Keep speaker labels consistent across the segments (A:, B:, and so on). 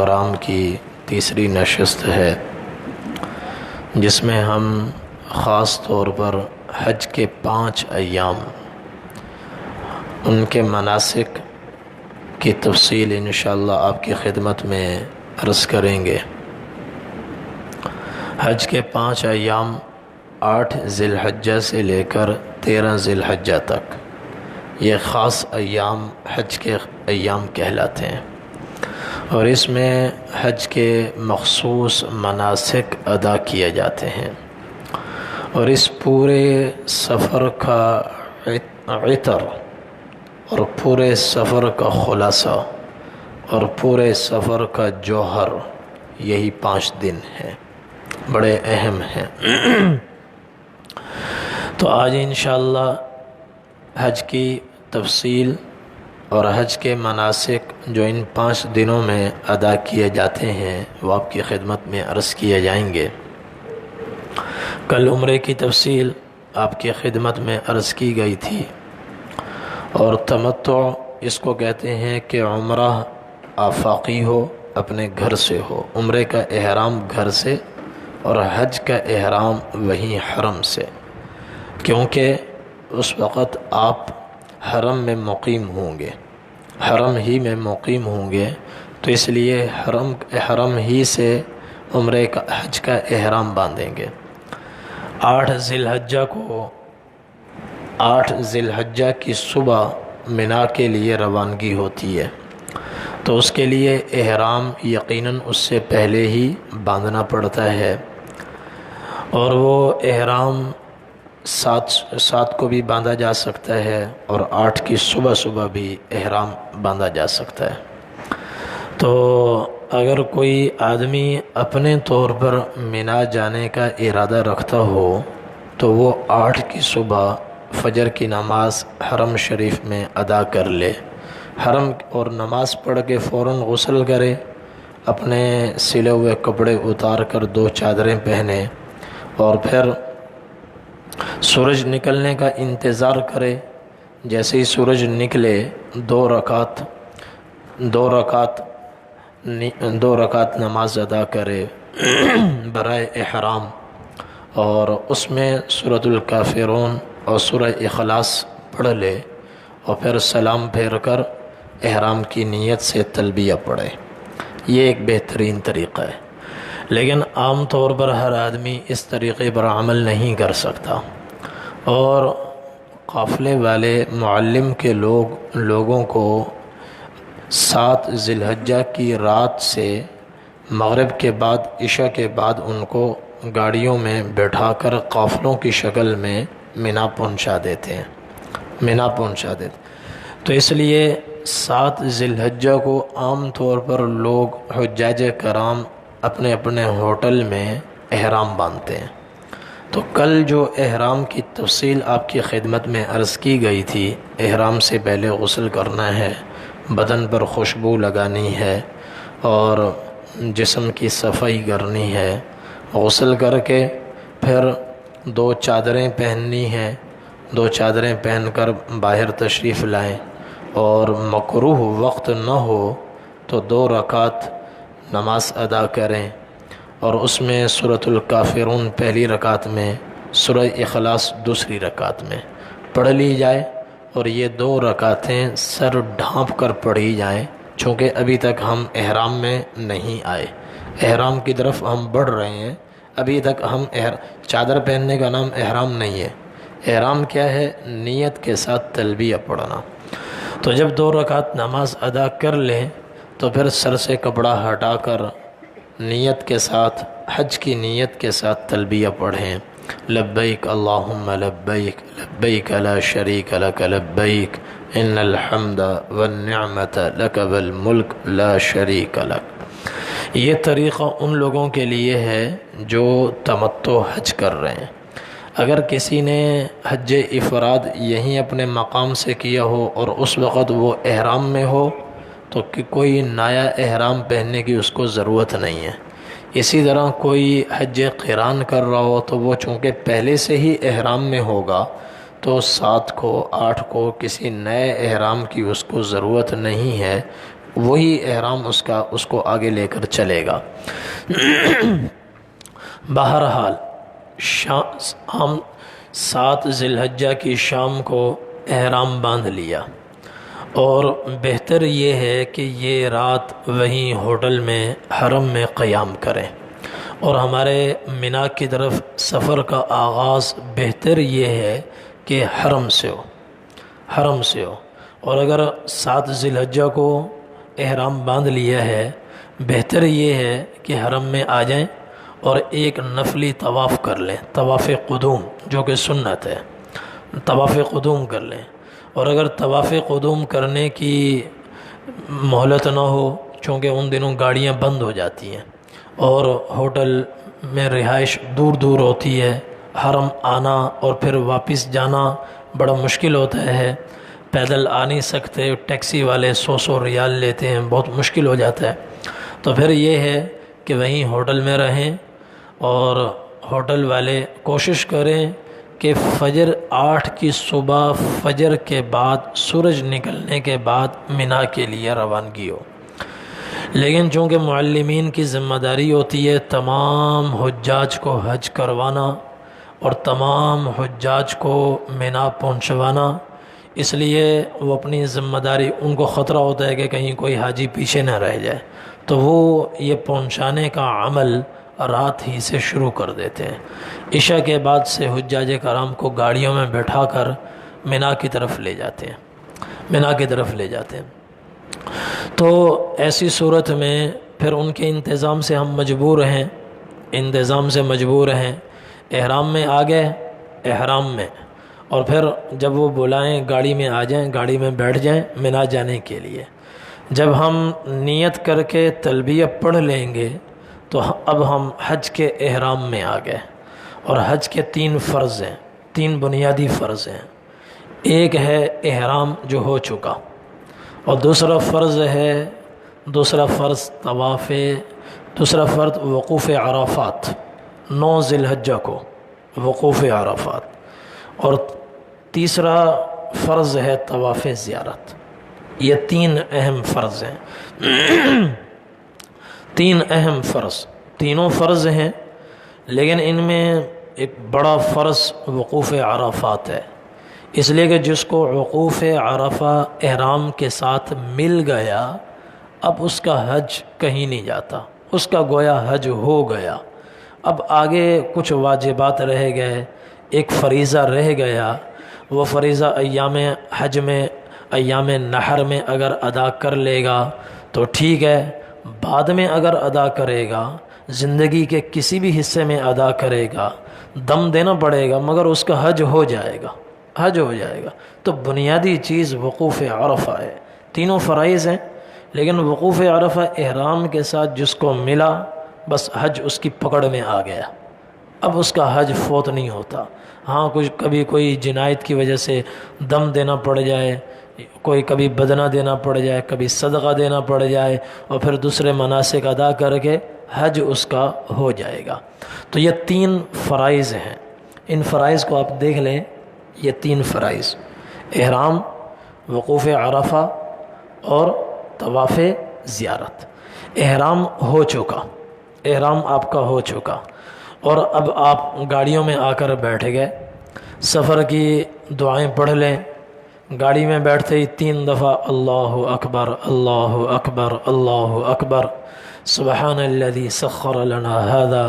A: Programme کی تیسری نشست ہے، جس میں ہم خاص طور پر حج کے 5 ایام ان کے مناسک کی تفصیل انشاءاللہ آپ کی خدمت میں عرض کریں گے۔ حج کے 5 ایام 8 ذی الحجہ سے لے کر 13 ذی الحجہ تک یہ خاص ایام حج کے ایام کہلاتے ہیں، اور اس میں حج کے مخصوص مناسک ادا کیے جاتے ہیں، اور اس پورے سفر کا عطر اور پورے سفر کا خلاصہ اور پورے سفر کا جوہر یہی 5 دن ہیں، بڑے اہم ہیں۔ تو آج انشاءاللہ حج کی تفصیل اور حج کے مناسک جو ان 5 دنوں میں ادا کیے جاتے ہیں وہ آپ کی خدمت میں عرض کیے جائیں گے۔ کل عمرے کی تفصیل آپ کی خدمت میں عرض کی گئی تھی، اور تمتع اس کو کہتے ہیں کہ عمرہ آفاقی ہو، اپنے گھر سے ہو، عمرے کا احرام گھر سے اور حج کا احرام وہیں حرم سے، کیونکہ اس وقت آپ حرم میں مقیم ہوں گے، حرم ہی میں مقیم ہوں گے، تو اس لیے حرم ہی سے عمرے کا حج کا احرام باندھیں گے۔ 8 ذی الحجہ کی صبح منا کے لیے روانگی ہوتی ہے، تو اس کے لیے احرام یقیناً اس سے پہلے ہی باندھنا پڑتا ہے، اور وہ احرام 7 کو بھی باندھا جا سکتا ہے اور 8 کی صبح بھی احرام باندھا جا سکتا ہے۔ تو اگر کوئی آدمی اپنے طور پر منا جانے کا ارادہ رکھتا ہو تو وہ 8 کی صبح فجر کی نماز حرم شریف میں ادا کر لے، حرم اور نماز پڑھ کے فوراً غسل کرے، اپنے سلے ہوئے کپڑے اتار کر 2 چادریں پہنے، اور پھر سورج نکلنے کا انتظار کرے۔ جیسے ہی سورج نکلے 2 رکعت نماز ادا کرے برائے احرام، اور اس میں سورۃ الکافرون اور سورہ اخلاص پڑھ لے، اور پھر سلام پھیر کر احرام کی نیت سے تلبیہ پڑھے۔ یہ ایک بہترین طریقہ ہے، لیکن عام طور پر ہر آدمی اس طریقے پر عمل نہیں کر سکتا، اور قافلے والے معلم کے لوگوں کو 7 ذی الحجہ کی رات سے مغرب کے بعد، عشاء کے بعد ان کو گاڑیوں میں بٹھا کر قافلوں کی شکل میں منا پہنچا دیتے ہیں، تو اس لیے 7 ذی الحجہ کو عام طور پر لوگ حجاج کرام اپنے اپنے ہوٹل میں احرام باندھتے ہیں۔ تو کل جو احرام کی تفصیل آپ کی خدمت میں عرض کی گئی تھی، احرام سے پہلے غسل کرنا ہے، بدن پر خوشبو لگانی ہے اور جسم کی صفائی کرنی ہے، غسل کر کے پھر 2 چادریں پہننی ہیں، 2 چادریں پہن کر باہر تشریف لائیں، اور مکروہ وقت نہ ہو تو 2 رکعت نماز ادا کریں، اور اس میں سورۃ الکافرون پہلی رکعت میں، سورہ اخلاص دوسری رکعت میں پڑھ لی جائے، اور یہ 2 رکعتیں سر ڈھانپ کر پڑھی جائیں، چونکہ ابھی تک ہم احرام میں نہیں آئے، احرام کی طرف ہم بڑھ رہے ہیں، ابھی تک ہم چادر پہننے کا نام احرام نہیں ہے۔ احرام کیا ہے؟ نیت کے ساتھ تلبیہ پڑھنا۔ تو جب 2 رکعت نماز ادا کر لیں تو پھر سر سے کپڑا ہٹا کر نیت کے ساتھ، حج کی نیت کے ساتھ تلبیہ پڑھیں، لبیک اللہم لبیک لبیک لا شریک لک لبیک ان الحمد والنعمت لک والملک لا شریک لک۔ یہ طریقہ ان لوگوں کے لیے ہے جو تمتع حج کر رہے ہیں۔ اگر کسی نے حج افراد یہیں اپنے مقام سے کیا ہو اور اس وقت وہ احرام میں ہو تو کوئی نیا احرام پہننے کی اس کو ضرورت نہیں ہے۔ اسی طرح کوئی حج قران کر رہا ہو تو وہ چونکہ پہلے سے ہی احرام میں ہوگا تو 7 کو 8 کو کسی نئے احرام کی اس کو ضرورت نہیں ہے، وہی احرام اس کو آگے لے کر چلے گا۔ بہرحال ہم 7 ذی الحجہ کی شام کو احرام باندھ لیا، اور بہتر یہ ہے کہ یہ رات وہیں ہوٹل میں حرم میں قیام کریں، اور ہمارے مینا کی طرف سفر کا آغاز بہتر یہ ہے کہ حرم سے ہو، اور اگر 7 ذی الحجہ کو احرام باندھ لیا ہے، بہتر یہ ہے کہ حرم میں آ جائیں اور ایک نفلی طواف کر لیں، طواف قدوم جو کہ سنت ہے، طواف قدوم کر لیں۔ اور اگر طواف قدوم کرنے کی مہلت نہ ہو، چونکہ ان دنوں گاڑیاں بند ہو جاتی ہیں اور ہوٹل میں رہائش دور دور ہوتی ہے، حرم آنا اور پھر واپس جانا بڑا مشکل ہوتا ہے، پیدل آ نہیں سکتے، ٹیکسی والے 100 ریال لیتے ہیں، بہت مشکل ہو جاتا ہے۔ تو پھر یہ ہے کہ وہیں ہوٹل میں رہیں، اور ہوٹل والے کوشش کریں کہ فجر 8 کی صبح، فجر کے بعد، سورج نکلنے کے بعد مینا کے لیے روانگی ہو۔ لیکن چونکہ معلمین کی ذمہ داری ہوتی ہے تمام حجاج کو حج کروانا اور تمام حجاج کو مینا پہنچوانا، اس لیے وہ اپنی ذمہ داری، ان کو خطرہ ہوتا ہے کہ کہیں کوئی حاجی پیچھے نہ رہ جائے، تو وہ یہ پہنچانے کا عمل رات ہی سے شروع کر دیتے ہیں۔ عشاء کے بعد سے حجاج کرام کو گاڑیوں میں بٹھا کر مینا کی طرف لے جاتے ہیں۔ تو ایسی صورت میں پھر ان کے انتظام سے ہم مجبور ہیں، احرام میں آ گئے، احرام میں، اور پھر جب وہ بلائیں گاڑی میں آ جائیں، گاڑی میں بیٹھ جائیں مینا جانے کے لیے۔ جب ہم نیت کر کے تلبیہ پڑھ لیں گے تو اب ہم حج کے احرام میں آ گئے، اور حج کے 3 فرض ہیں، 3 بنیادی فرض ہیں۔ ایک ہے احرام جو ہو چکا، اور دوسرا فرض وقوف عرفات، 9 ذی الحجہ کو وقوف عرفات، اور تیسرا فرض ہے طواف زیارت۔ یہ 3 اہم فرض ہیں، 3 اہم فرض، تینوں فرض ہیں، لیکن ان میں ایک بڑا فرض وقوف عرفات ہے، اس لیے کہ جس کو وقوف عرفہ احرام کے ساتھ مل گیا، اب اس کا حج کہیں نہیں جاتا، اس کا گویا حج ہو گیا۔ اب آگے کچھ واجبات رہ گئے، ایک فریضہ رہ گیا، وہ فریضہ ایام حج میں، ایام نحر میں اگر ادا کر لے گا تو ٹھیک ہے، بعد میں اگر ادا کرے گا، زندگی کے کسی بھی حصے میں ادا کرے گا، دم دینا پڑے گا، مگر اس کا حج ہو جائے گا۔ تو بنیادی چیز وقوف عرفہ ہے، تینوں فرائض ہیں، لیکن وقوف عرفہ احرام کے ساتھ جس کو ملا، بس حج اس کی پکڑ میں آ گیا، اب اس کا حج فوت نہیں ہوتا۔ ہاں کبھی کوئی جنایت کی وجہ سے دم دینا پڑ جائے، کبھی بدنہ دینا پڑ جائے، کبھی صدقہ دینا پڑ جائے، اور پھر دوسرے مناسک ادا کر کے حج اس کا ہو جائے گا۔ تو یہ 3 فرائض ہیں، ان فرائض کو آپ دیکھ لیں، یہ 3 فرائض، احرام، وقوف عرفہ اور طواف زیارت۔ احرام آپ کا ہو چکا، اور اب آپ گاڑیوں میں آ کر بیٹھ گئے، سفر کی دعائیں پڑھ لیں، گاڑی میں بیٹھتے ہی 3 دفعہ اللہ اکبر اللہ اکبر اللہ اکبر، سبحان الذي سخر لنا هذا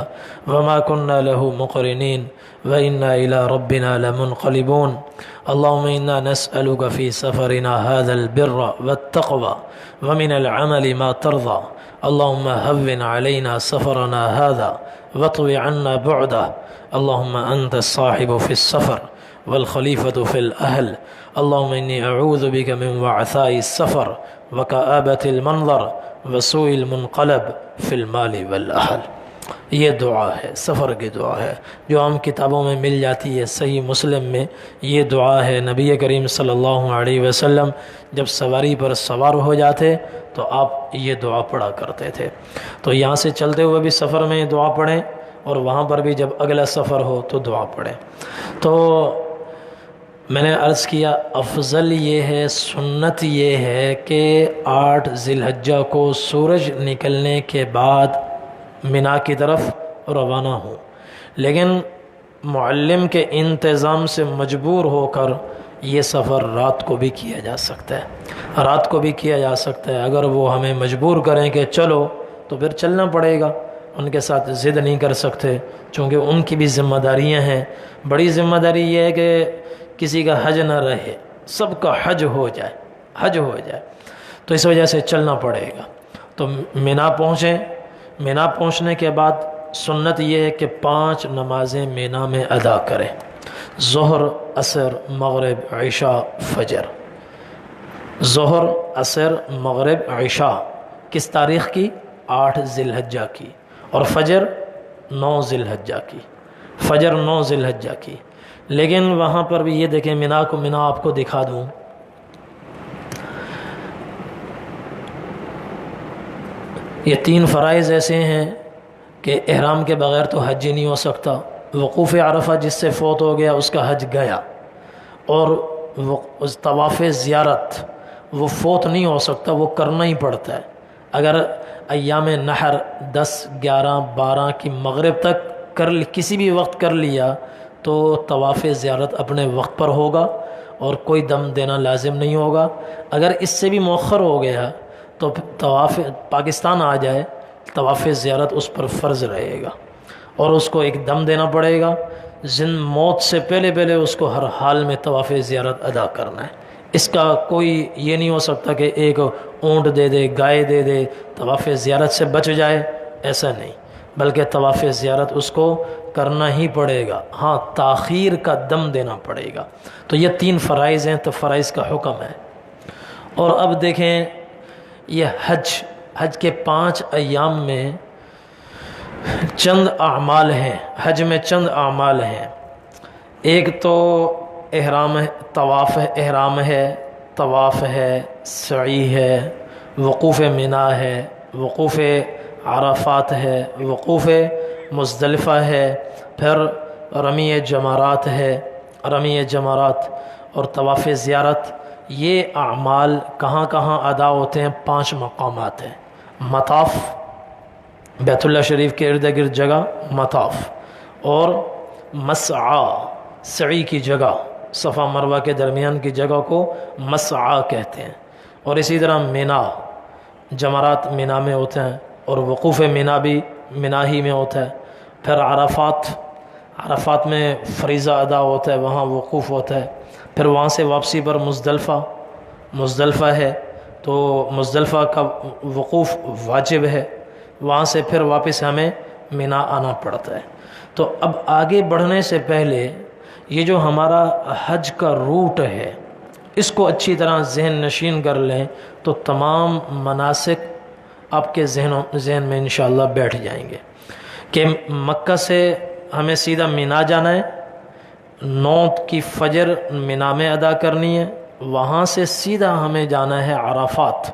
A: وما كنا له مقرنين وإنا إلى ربنا لمنقلبون، اللهم إنا نسألك في سفرنا هذا البر والتقوى ومن العمل ما ترضى، اللهم هون علينا سفرنا هذا واطو عنا بعده، اللهم أنت الصاحب في السفر والخليفة في الأهل، اللهم إني أعوذ بك من وعثاء السفر وكآبة المنظر وسوء المنقلب في المال والأهل۔ یہ دعا ہے، سفر کی دعا ہے، جو عام کتابوں میں مل جاتی ہے، صحیح مسلم میں یہ دعا ہے۔ نبی کریم صلی اللہ علیہ وسلم جب سواری پر سوار ہو جاتے تو آپ یہ دعا پڑھا کرتے تھے۔ تو یہاں سے چلتے ہوئے بھی سفر میں دعا پڑھیں، اور وہاں پر بھی جب اگلا سفر ہو تو دعا پڑھیں۔ تو میں نے عرض کیا افضل یہ ہے، سنت یہ ہے کہ 8 ذی الحجہ کو سورج نکلنے کے بعد منا کی طرف روانہ ہوں، لیکن معلم کے انتظام سے مجبور ہو کر یہ سفر رات کو بھی کیا جا سکتا ہے، رات کو بھی کیا جا سکتا ہے۔ اگر وہ ہمیں مجبور کریں کہ چلو تو پھر چلنا پڑے گا، ان کے ساتھ ضد نہیں کر سکتے، چونکہ ان کی بھی ذمہ داریاں ہیں۔ بڑی ذمہ داری یہ ہے کہ کسی کا حج نہ رہے، سب کا حج ہو جائے، تو اس وجہ سے چلنا پڑے گا۔ تو مینا پہنچیں، مینا پہنچنے کے بعد سنت یہ ہے کہ 5 نمازیں مینا میں ادا کریں، ظہر، عصر، مغرب، عشاء، فجر۔ ظہر، عصر، مغرب، عشاء کس تاریخ کی؟ 8 ذی الحجہ کی، اور فجر 9 ذی الحجہ کی، فجر 9 ذی الحجہ کی۔ لیکن وہاں پر بھی یہ دیکھیں، مینا آپ کو دکھا دوں، یہ 3 فرائض ایسے ہیں کہ احرام کے بغیر تو حج ہی نہیں ہو سکتا۔ وقوف عرفہ جس سے فوت ہو گیا اس کا حج گیا، اور طواف زیارت وہ فوت نہیں ہو سکتا، وہ کرنا ہی پڑتا ہے۔ اگر ایام نحر 10، 11، 12 کی مغرب تک کسی بھی وقت کر لیا تو طواف زیارت اپنے وقت پر ہوگا اور کوئی دم دینا لازم نہیں ہوگا۔ اگر اس سے بھی مؤخر ہو گیا تو طواف پاکستان آ جائے، طواف زیارت اس پر فرض رہے گا اور اس کو ایک دم دینا پڑے گا۔ موت سے پہلے اس کو ہر حال میں طواف زیارت ادا کرنا ہے۔ اس کا کوئی یہ نہیں ہو سکتا کہ ایک اونٹ دے دے، گائے دے دے، طواف زیارت سے بچ جائے، ایسا نہیں، بلکہ طواف زیارت اس کو کرنا ہی پڑے گا۔ ہاں، تاخیر کا دم دینا پڑے گا۔ تو یہ 3 فرائض ہیں، تو فرائض کا حکم ہے۔ اور اب دیکھیں، یہ حج کے 5 ایام میں چند اعمال ہیں، حج میں چند اعمال ہیں۔ ایک تو احرام ہے، طواف احرام ہے، طواف ہے، سعی ہے، وقوف مینا ہے، وقوف عرفات ہے، وقوف مزدلفہ ہے، پھر رمی جمرات ہے، رمی جمرات اور طواف زیارت۔ یہ اعمال کہاں کہاں ادا ہوتے ہیں؟ 5 مقامات ہیں۔ مطاف، بیت اللہ شریف کے ارد گرد جگہ مطاف، اور مسعی، سعی کی جگہ، صفا مروہ کے درمیان کی جگہ کو مسعی کہتے ہیں، اور اسی طرح مینا، جمرات مینا میں ہوتے ہیں، اور وقوف مینا بھی مینا ہی میں ہوتا ہے۔ پھر عرفات میں فریضہ ادا ہوتا ہے، وہاں وقوف ہوتا ہے۔ پھر وہاں سے واپسی پر مزدلفہ ہے، تو مزدلفہ کا وقوف واجب ہے، وہاں سے پھر واپس ہمیں مینا آنا پڑتا ہے۔ تو اب آگے بڑھنے سے پہلے یہ جو ہمارا حج کا روٹ ہے، اس کو اچھی طرح ذہن نشین کر لیں تو تمام مناسک آپ کے ذہن میں انشاءاللہ بیٹھ جائیں گے کہ مکہ سے ہمیں سیدھا مینا جانا ہے، 9 کی فجر مینا میں ادا کرنی ہے، وہاں سے سیدھا ہمیں جانا ہے عرفات،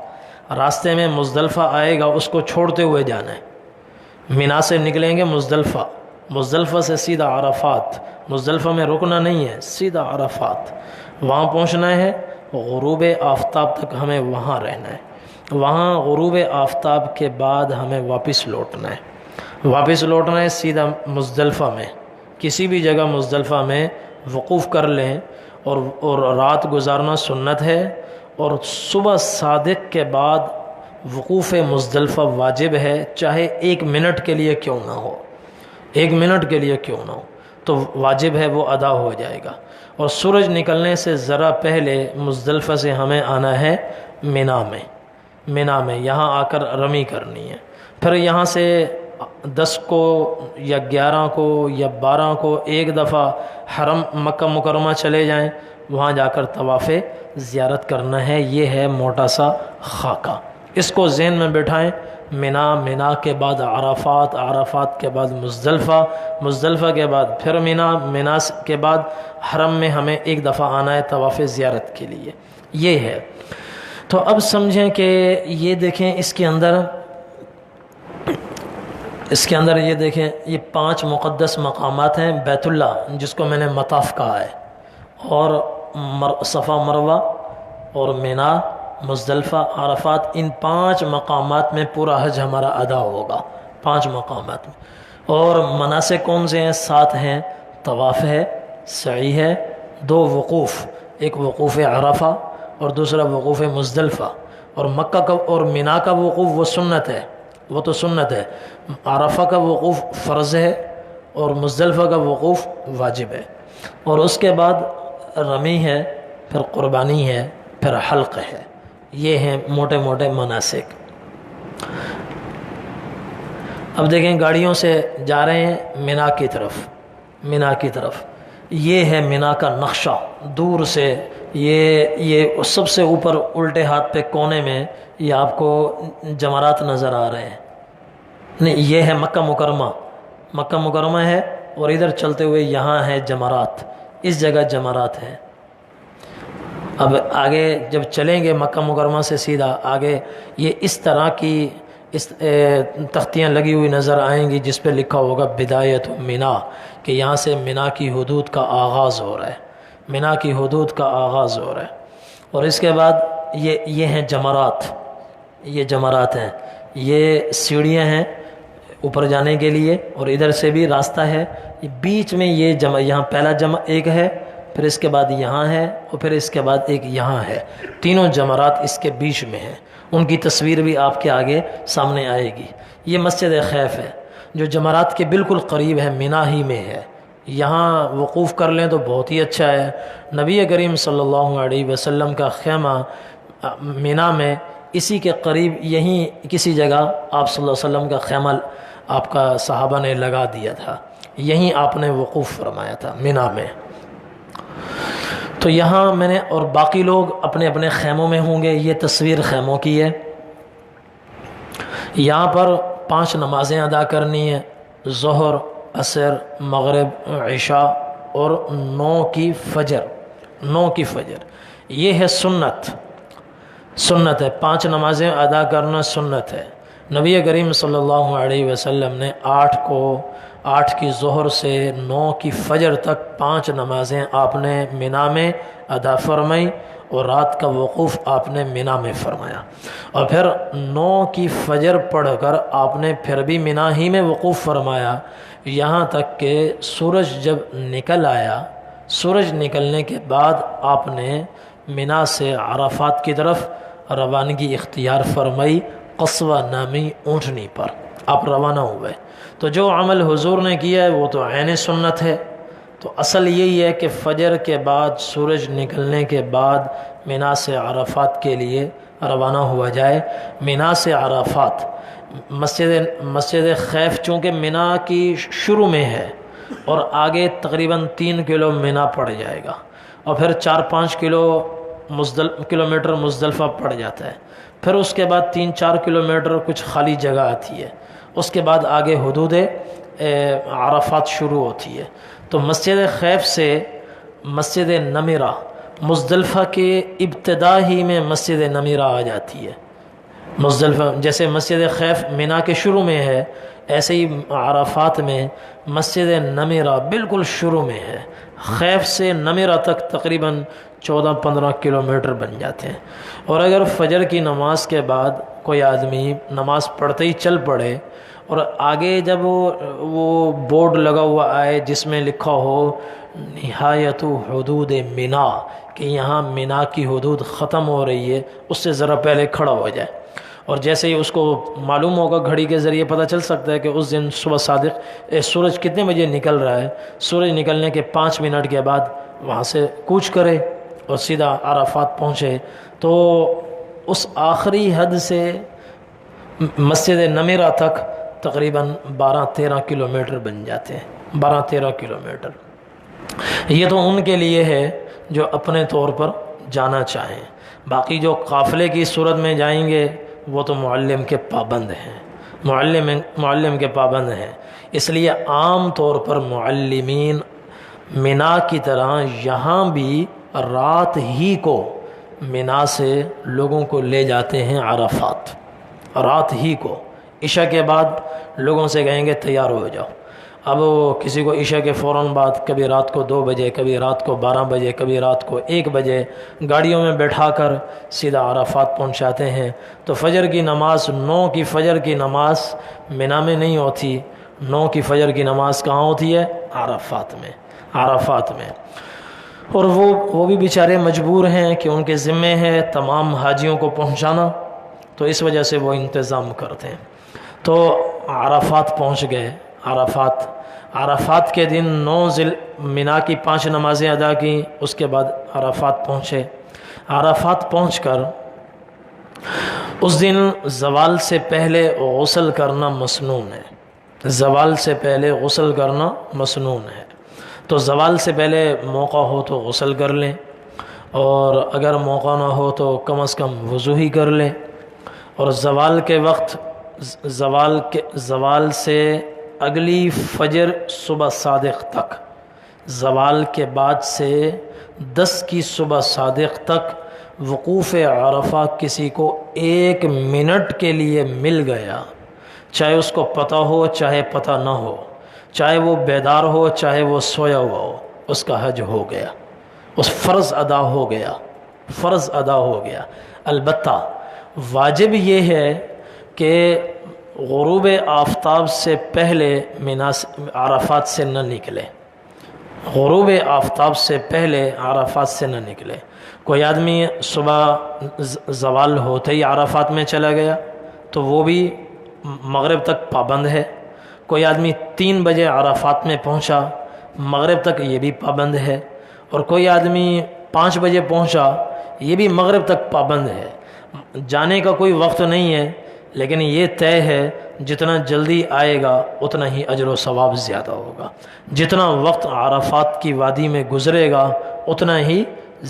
A: راستے میں مزدلفہ آئے گا، اس کو چھوڑتے ہوئے جانا ہے۔ مینا سے نکلیں گے مزدلفہ سے سیدھا عرفات، مزدلفہ میں رکنا نہیں ہے، سیدھا عرفات وہاں پہنچنا ہے۔ غروب آفتاب تک ہمیں وہاں رہنا ہے، وہاں غروب آفتاب کے بعد ہمیں واپس لوٹنا ہے سیدھا مزدلفہ میں، کسی بھی جگہ مزدلفہ میں وقوف کر لیں، اور رات گزارنا سنت ہے، اور صبح صادق کے بعد وقوف مزدلفہ واجب ہے، چاہے 1 منٹ کے لیے کیوں نہ ہو، 1 منٹ کے لیے کیوں نہ ہو، تو واجب ہے، وہ ادا ہو جائے گا۔ اور سورج نکلنے سے ذرا پہلے مزدلفہ سے ہمیں آنا ہے مینا میں، یہاں آ کر رمی کرنی ہے۔ پھر یہاں سے 10 کو یا 11 کو یا 12 کو ایک دفعہ حرم مکہ مکرمہ چلے جائیں، وہاں جا کر طواف زیارت کرنا ہے۔ یہ ہے موٹا سا خاکہ، اس کو ذہن میں بٹھائیں۔ مینا کے بعد عرفات کے بعد مزدلفہ کے بعد پھر مینا کے بعد حرم میں ہمیں ایک دفعہ آنا ہے طواف زیارت کے لیے، یہ ہے۔ تو اب سمجھیں کہ یہ دیکھیں اس کے اندر یہ دیکھیں، یہ 5 مقدس مقامات ہیں۔ بیت اللہ جس کو میں نے مطاف کہا ہے، اور صفا مروہ اور مینا، مزدلفہ، عرفات، ان 5 مقامات میں پورا حج ہمارا ادا ہوگا، 5 مقامات میں۔ اور مناسک کون سے ہیں؟ 7 ہیں۔ طواف ہے، سعی ہے، 2 وقوف، ایک وقوف عرفہ اور دوسرا وقوف مزدلفہ۔ اور مکہ کا اور مینا کا وقوف وہ سنت ہے، وہ تو سنت ہے۔ عرفہ کا وقوف فرض ہے اور مزدلفہ کا وقوف واجب ہے۔ اور اس کے بعد رمی ہے، پھر قربانی ہے، پھر حلق ہے۔ یہ ہیں موٹے موٹے مناسک۔ اب دیکھیں گاڑیوں سے جا رہے ہیں مینا کی طرف، مینا کی طرف۔ یہ ہے مینا کا نقشہ دور سے، یہ سب سے اوپر الٹے ہاتھ پہ کونے میں یہ آپ کو جمرات نظر آ رہے ہیں۔ نہیں، یہ ہے مکہ مکرمہ، مکہ مکرمہ ہے، اور ادھر چلتے ہوئے یہاں ہے جمرات، اس جگہ جمرات ہے۔ اب آگے جب چلیں گے مکہ مکرمہ سے سیدھا آگے، یہ اس طرح کی تختیاں لگی ہوئی نظر آئیں گی جس پہ لکھا ہوگا بدایت مینا، کہ یہاں سے مینا کی حدود کا آغاز ہو رہا ہے، مینا کی حدود کا آغاز ہو رہا ہے۔ اور اس کے بعد یہ ہیں جمرات، یہ جمرات ہیں، یہ سیڑھیاں ہیں اوپر جانے کے لیے، اور ادھر سے بھی راستہ ہے۔ بیچ میں یہ یہاں پہلا ایک ہے، پھر اس کے بعد یہاں ہے، اور پھر اس کے بعد ایک یہاں ہے۔ تینوں جمرات اس کے بیچ میں ہیں، ان کی تصویر بھی آپ کے آگے سامنے آئے گی۔ یہ مسجد خیف ہے جو جمرات کے بالکل قریب ہے، مینا ہی میں ہے۔ یہاں وقوف کر لیں تو بہت ہی اچھا ہے۔ نبی کریم صلی اللہ علیہ وسلم کا خیمہ مینا میں اسی کے قریب، یہیں کسی جگہ آپ صلی اللہ علیہ وسلم کا خیمہ آپ کا صحابہ نے لگا دیا تھا، یہیں آپ نے وقوف فرمایا تھا مینا میں۔ تو یہاں میں نے، اور باقی لوگ اپنے اپنے خیموں میں ہوں گے، یہ تصویر خیموں کی ہے۔ یہاں پر 5 نمازیں ادا کرنی ہیں، ظہر، عصر، مغرب، عشاء اور 9 کی فجر، 9 کی فجر۔ یہ ہے سنت، سنت ہے، 5 نمازیں ادا کرنا سنت ہے۔ نبی کریم صلی اللہ علیہ وسلم نے 8 کی ظہر سے 9 کی فجر تک 5 نمازیں آپ نے مینا میں ادا فرمائی، اور رات کا وقوف آپ نے مینا میں فرمایا۔ اور پھر 9 کی فجر پڑھ کر آپ نے پھر بھی مینا ہی میں وقوف فرمایا، یہاں تک کہ سورج جب نکل آیا۔ سورج نکلنے کے بعد آپ نے مینا سے عرفات کی طرف روانگی اختیار فرمائی، قصوہ نامی اونٹنی پر آپ روانہ ہوئے۔ تو جو عمل حضور نے کیا ہے وہ تو عین سنت ہے۔ تو اصل یہی ہے کہ فجر کے بعد، سورج نکلنے کے بعد مینا سے عرفات کے لیے روانہ ہوا جائے۔ مینا سے عرفات، مسجد خیف چونکہ مینا کی شروع میں ہے، اور آگے تقریباً 3 کلو مینا پڑ جائے گا، اور پھر 4-5 کلومیٹر مزدلفہ پڑ جاتا ہے۔ پھر اس کے بعد 3-4 کلومیٹر کچھ خالی جگہ آتی ہے، اس کے بعد آگے حدود عرفات شروع ہوتی ہے۔ تو مسجد خیف سے مسجد نمیرہ، مزدلفہ کے ابتدا ہی میں مسجد نمیرہ آ جاتی ہے۔ مزدلفہ جیسے مسجد خیف مینا کے شروع میں ہے، ایسے ہی عرفات میں مسجد نمیرہ بالکل شروع میں ہے۔ خیف سے نمیرہ تک تقریباً 14-15 کلومیٹر بن جاتے ہیں۔ اور اگر فجر کی نماز کے بعد کوئی آدمی نماز پڑھتے ہی چل پڑے، اور آگے جب وہ بورڈ لگا ہوا آئے جس میں لکھا ہو نہایت حدود مینا، کہ یہاں مینا کی حدود ختم ہو رہی ہے، اس سے ذرا پہلے کھڑا ہو جائے، اور جیسے ہی اس کو معلوم ہوگا، گھڑی کے ذریعے پتہ چل سکتا ہے کہ اس دن صبح صادق سورج کتنے بجے نکل رہا ہے، سورج نکلنے کے 5 منٹ کے بعد وہاں سے کوچ کرے اور سیدھا عرفات پہنچے۔ تو اس آخری حد سے مسجد نمیرہ تک تقریباً 12-13 کلومیٹر بن جاتے ہیں، 12-13 کلومیٹر۔ یہ تو ان کے لیے ہے جو اپنے طور پر جانا چاہیں، باقی جو قافلے کی صورت میں جائیں گے وہ تو معلم کے پابند ہیں، معلم کے پابند ہیں۔ اس لیے عام طور پر معلمین مینا کی طرح یہاں بھی رات ہی کو مینا سے لوگوں کو لے جاتے ہیں عرفات، رات ہی کو۔ عشاء کے بعد لوگوں سے کہیں گے تیار ہو جاؤ، اب وہ کسی کو عشاء کے فوراً بعد کبھی رات کو 2 بجے، کبھی رات کو 12 بجے، کبھی رات کو 1 بجے گاڑیوں میں بیٹھا کر سیدھا عرفات پہنچاتے ہیں۔ تو فجر کی نماز 9 کی فجر کی نماز منا میں نہیں ہوتی، 9 کی فجر کی نماز کہاں ہوتی ہے؟ عرفات میں، عرفات میں۔ اور وہ بھی بیچارے مجبور ہیں کہ ان کے ذمے ہے تمام حاجیوں کو پہنچانا، تو اس وجہ سے وہ انتظام کرتے ہیں۔ تو عرفات پہنچ گئے۔ عرفات کے دن 9 منا کی 5 نمازیں ادا کیں، اس کے بعد عرفات پہنچے۔ عرفات پہنچ کر اس دن زوال سے پہلے غسل کرنا مسنون ہے، زوال سے پہلے غسل کرنا مسنون ہے۔ تو زوال سے پہلے موقع ہو تو غسل کر لیں، اور اگر موقع نہ ہو تو کم از کم وضو ہی کر لیں۔ اور زوال کے وقت، زوال سے اگلی فجر صبح صادق تک، زوال کے بعد سے 10 کی صبح صادق تک وقوف عرفہ کسی کو 1 منٹ کے لیے مل گیا، چاہے اس کو پتہ ہو چاہے پتہ نہ ہو، چاہے وہ بیدار ہو چاہے وہ سویا ہوا ہو، اس کا حج ہو گیا، اس فرض ادا ہو گیا، فرض ادا ہو گیا۔ البتہ واجب یہ ہے کہ غروب آفتاب سے پہلے عرفات سے نہ نکلے، غروب آفتاب سے پہلے عرفات سے نہ نکلے۔ کوئی آدمی صبح زوال ہوتے ہی عرفات میں چلا گیا تو وہ بھی مغرب تک پابند ہے۔ کوئی آدمی 3 بجے عرفات میں پہنچا، مغرب تک یہ بھی پابند ہے۔ اور کوئی آدمی 5 بجے پہنچا، یہ بھی مغرب تک پابند ہے۔ جانے کا کوئی وقت نہیں ہے، لیکن یہ طے ہے جتنا جلدی آئے گا اتنا ہی اجر و ثواب زیادہ ہوگا، جتنا وقت عرفات کی وادی میں گزرے گا اتنا ہی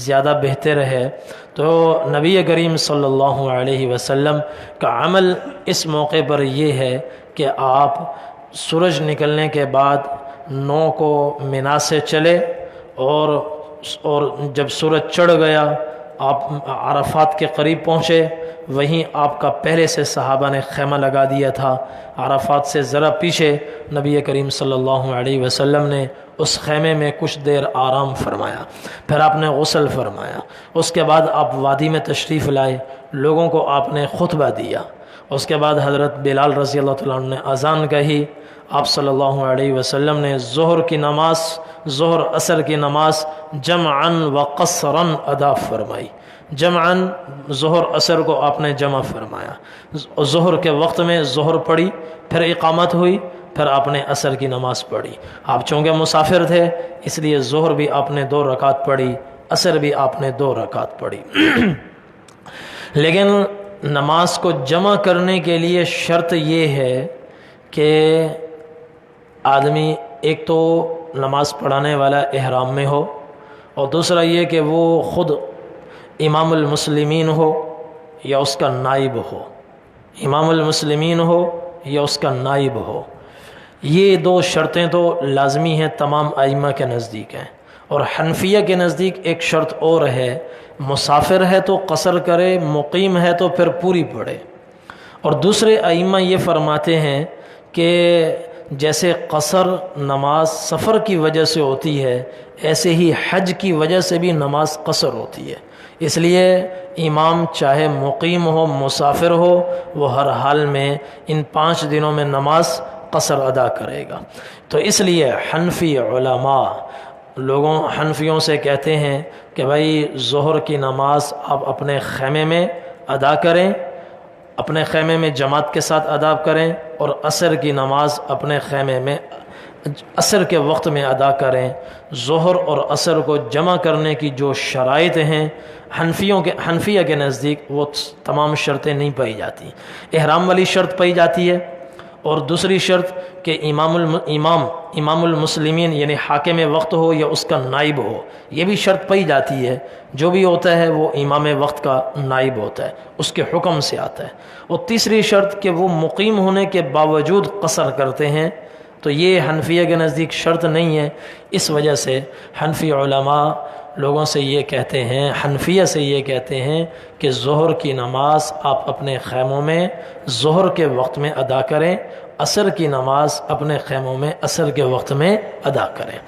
A: زیادہ بہتر ہے۔ تو نبی کریم صلی اللہ علیہ وسلم کا عمل اس موقع پر یہ ہے کہ آپ سورج نکلنے کے بعد 9 کو منا سے چلے، اور جب سورج چڑھ گیا آپ عرفات کے قریب پہنچے، وہیں آپ کا پہلے سے صحابہ نے خیمہ لگا دیا تھا۔ عرفات سے ذرا پیچھے نبی کریم صلی اللہ علیہ وسلم نے اس خیمے میں کچھ دیر آرام فرمایا، پھر آپ نے غسل فرمایا، اس کے بعد آپ وادی میں تشریف لائے، لوگوں کو آپ نے خطبہ دیا، اس کے بعد حضرت بلال رضی اللہ تعالیٰ عنہ نے اذان کہی، آپ صلی اللہ علیہ وسلم نے ظہر کی نماز، ظہر عصر کی نماز جمعاً و قصراً ادا فرمائی، جمعاً ظہر عصر کو آپ نے جمع فرمایا۔ ظہر کے وقت میں ظہر پڑھی، پھر اقامت ہوئی، پھر آپ نے عصر کی نماز پڑھی۔ آپ چونکہ مسافر تھے اس لیے ظہر بھی آپ نے 2 رکعت پڑھی، عصر بھی آپ نے 2 رکعت پڑھی۔ لیکن نماز کو جمع کرنے کے لیے شرط یہ ہے کہ آدمی ایک تو نماز پڑھانے والا احرام میں ہو، اور دوسرا یہ کہ وہ خود امام المسلمین ہو یا اس کا نائب ہو، امام المسلمین ہو یا اس کا نائب ہو۔ یہ 2 شرطیں تو لازمی ہیں، تمام ائمہ کے نزدیک ہیں۔ اور حنفیہ کے نزدیک ایک شرط اور ہے، مسافر ہے تو قصر کرے، مقیم ہے تو پھر پوری پڑھے۔ اور دوسرے ائمہ یہ فرماتے ہیں کہ جیسے قصر نماز سفر کی وجہ سے ہوتی ہے، ایسے ہی حج کی وجہ سے بھی نماز قصر ہوتی ہے۔ اس لیے امام چاہے مقیم ہو مسافر ہو، وہ ہر حال میں ان 5 دنوں میں نماز قصر ادا کرے گا۔ تو اس لیے حنفی علماء حنفیوں سے کہتے ہیں کہ بھائی ظہر کی نماز آپ اپنے خیمے میں ادا کریں، اپنے خیمے میں جماعت کے ساتھ ادا کریں، اور عصر کی نماز اپنے خیمے میں عصر کے وقت میں ادا کریں۔ ظہر اور عصر کو جمع کرنے کی جو شرائط ہیں حنفیہ کے نزدیک وہ تمام شرطیں نہیں پائی جاتی۔ احرام والی شرط پائی جاتی ہے، اور دوسری شرط کہ امام المسلمین یعنی حاکم وقت ہو یا اس کا نائب ہو، یہ بھی شرط پائی جاتی ہے۔ جو بھی ہوتا ہے وہ امام وقت کا نائب ہوتا ہے، اس کے حکم سے آتا ہے۔ اور تیسری شرط کہ وہ مقیم ہونے کے باوجود قصر کرتے ہیں، تو یہ حنفیہ کے نزدیک شرط نہیں ہے۔ اس وجہ سے حنفی علماء لوگوں سے یہ کہتے ہیں، حنفیہ سے یہ کہتے ہیں کہ ظہر کی نماز آپ اپنے خیموں میں ظہر کے وقت میں ادا کریں، عصر کی نماز اپنے خیموں میں عصر کے وقت میں ادا کریں،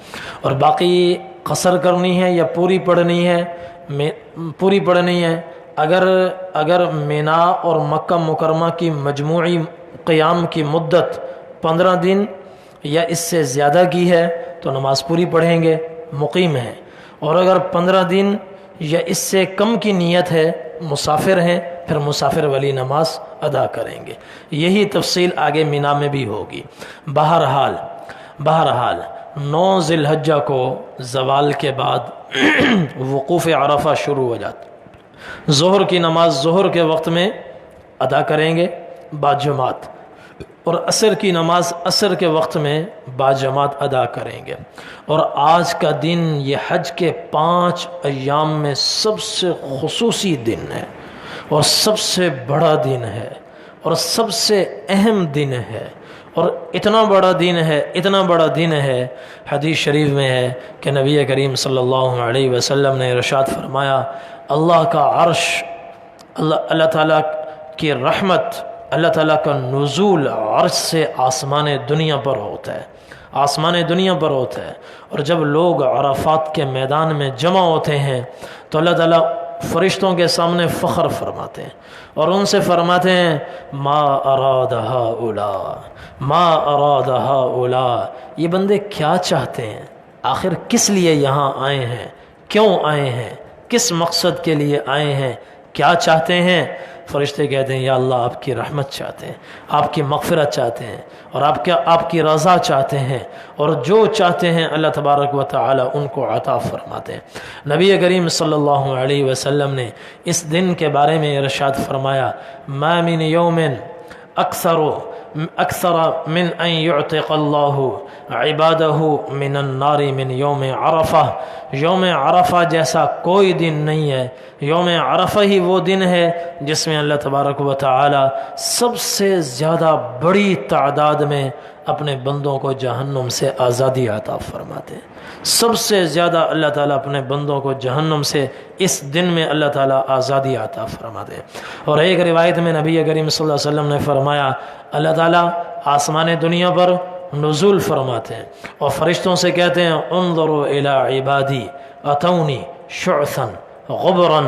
A: اور باقی قصر کرنی ہے یا پوری پڑھنی ہے، پوری پڑھنی ہے۔ اگر مینا اور مکہ مکرمہ کی مجموعی قیام کی مدت 15 دن یا اس سے زیادہ کی ہے تو نماز پوری پڑھیں گے، مقیم ہیں، اور اگر 15 دن یا اس سے کم کی نیت ہے، مسافر ہیں، پھر مسافر والی نماز ادا کریں گے۔ یہی تفصیل آگے مینا میں بھی ہوگی۔ بہرحال 9 ذی الحجہ کو زوال کے بعد وقوف عرفہ شروع ہو جاتا، ظہر کی نماز ظہر کے وقت میں ادا کریں گے باجماعت، اور عصر کی نماز عصر کے وقت میں باجماعت ادا کریں گے۔ اور آج کا دن یہ حج کے 5 ایام میں سب سے خصوصی دن ہے، اور سب سے بڑا دن ہے، اور سب سے اہم دن ہے، اور اتنا بڑا دن ہے، حدیث شریف میں ہے کہ نبی کریم صلی اللہ علیہ وسلم نے ارشاد فرمایا، اللہ کا عرش، اللہ تعالیٰ کی رحمت، اللہ تعالیٰ کا نزول عرش سے آسمان دنیا پر ہوتا ہے، اور جب لوگ عرفات کے میدان میں جمع ہوتے ہیں تو اللہ تعالیٰ فرشتوں کے سامنے فخر فرماتے ہیں اور ان سے فرماتے ہیں، ما اراد ہؤلاء، یہ بندے کیا چاہتے ہیں، آخر کس لیے یہاں آئے ہیں، کیوں آئے ہیں، کس مقصد کے لیے آئے ہیں، کیا چاہتے ہیں؟ فرشتے کہتے ہیں، یا اللہ آپ کی رحمت چاہتے ہیں، آپ کی مغفرت چاہتے ہیں، اور آپ کی رضا چاہتے ہیں، اور جو چاہتے ہیں اللہ تبارک و تعالی ان کو عطا فرماتے ہیں۔ نبی کریم صلی اللہ علیہ وسلم نے اس دن کے بارے میں ارشاد فرمایا، ما من یوم اکثر من ان یعتق اللہ عبادہ من النار من یوم عرفہ، یوم عرفہ جیسا کوئی دن نہیں ہے، یوم عرفہ ہی وہ دن ہے جس میں اللہ تبارک و تعالی سب سے زیادہ بڑی تعداد میں اپنے بندوں کو جہنم سے آزادی عطا فرماتے ہیں۔ سب سے زیادہ اللہ تعالیٰ اپنے بندوں کو جہنم سے اس دن میں اللہ تعالیٰ آزادی عطا فرماتے ہیں۔ اور ایک روایت میں نبی کریم صلی اللہ علیہ وسلم نے فرمایا، اللہ تعالیٰ آسمان دنیا پر نزول فرماتے ہیں اور فرشتوں سے کہتے ہیں، انظروا الی عبادی اتونی شعثا غبرا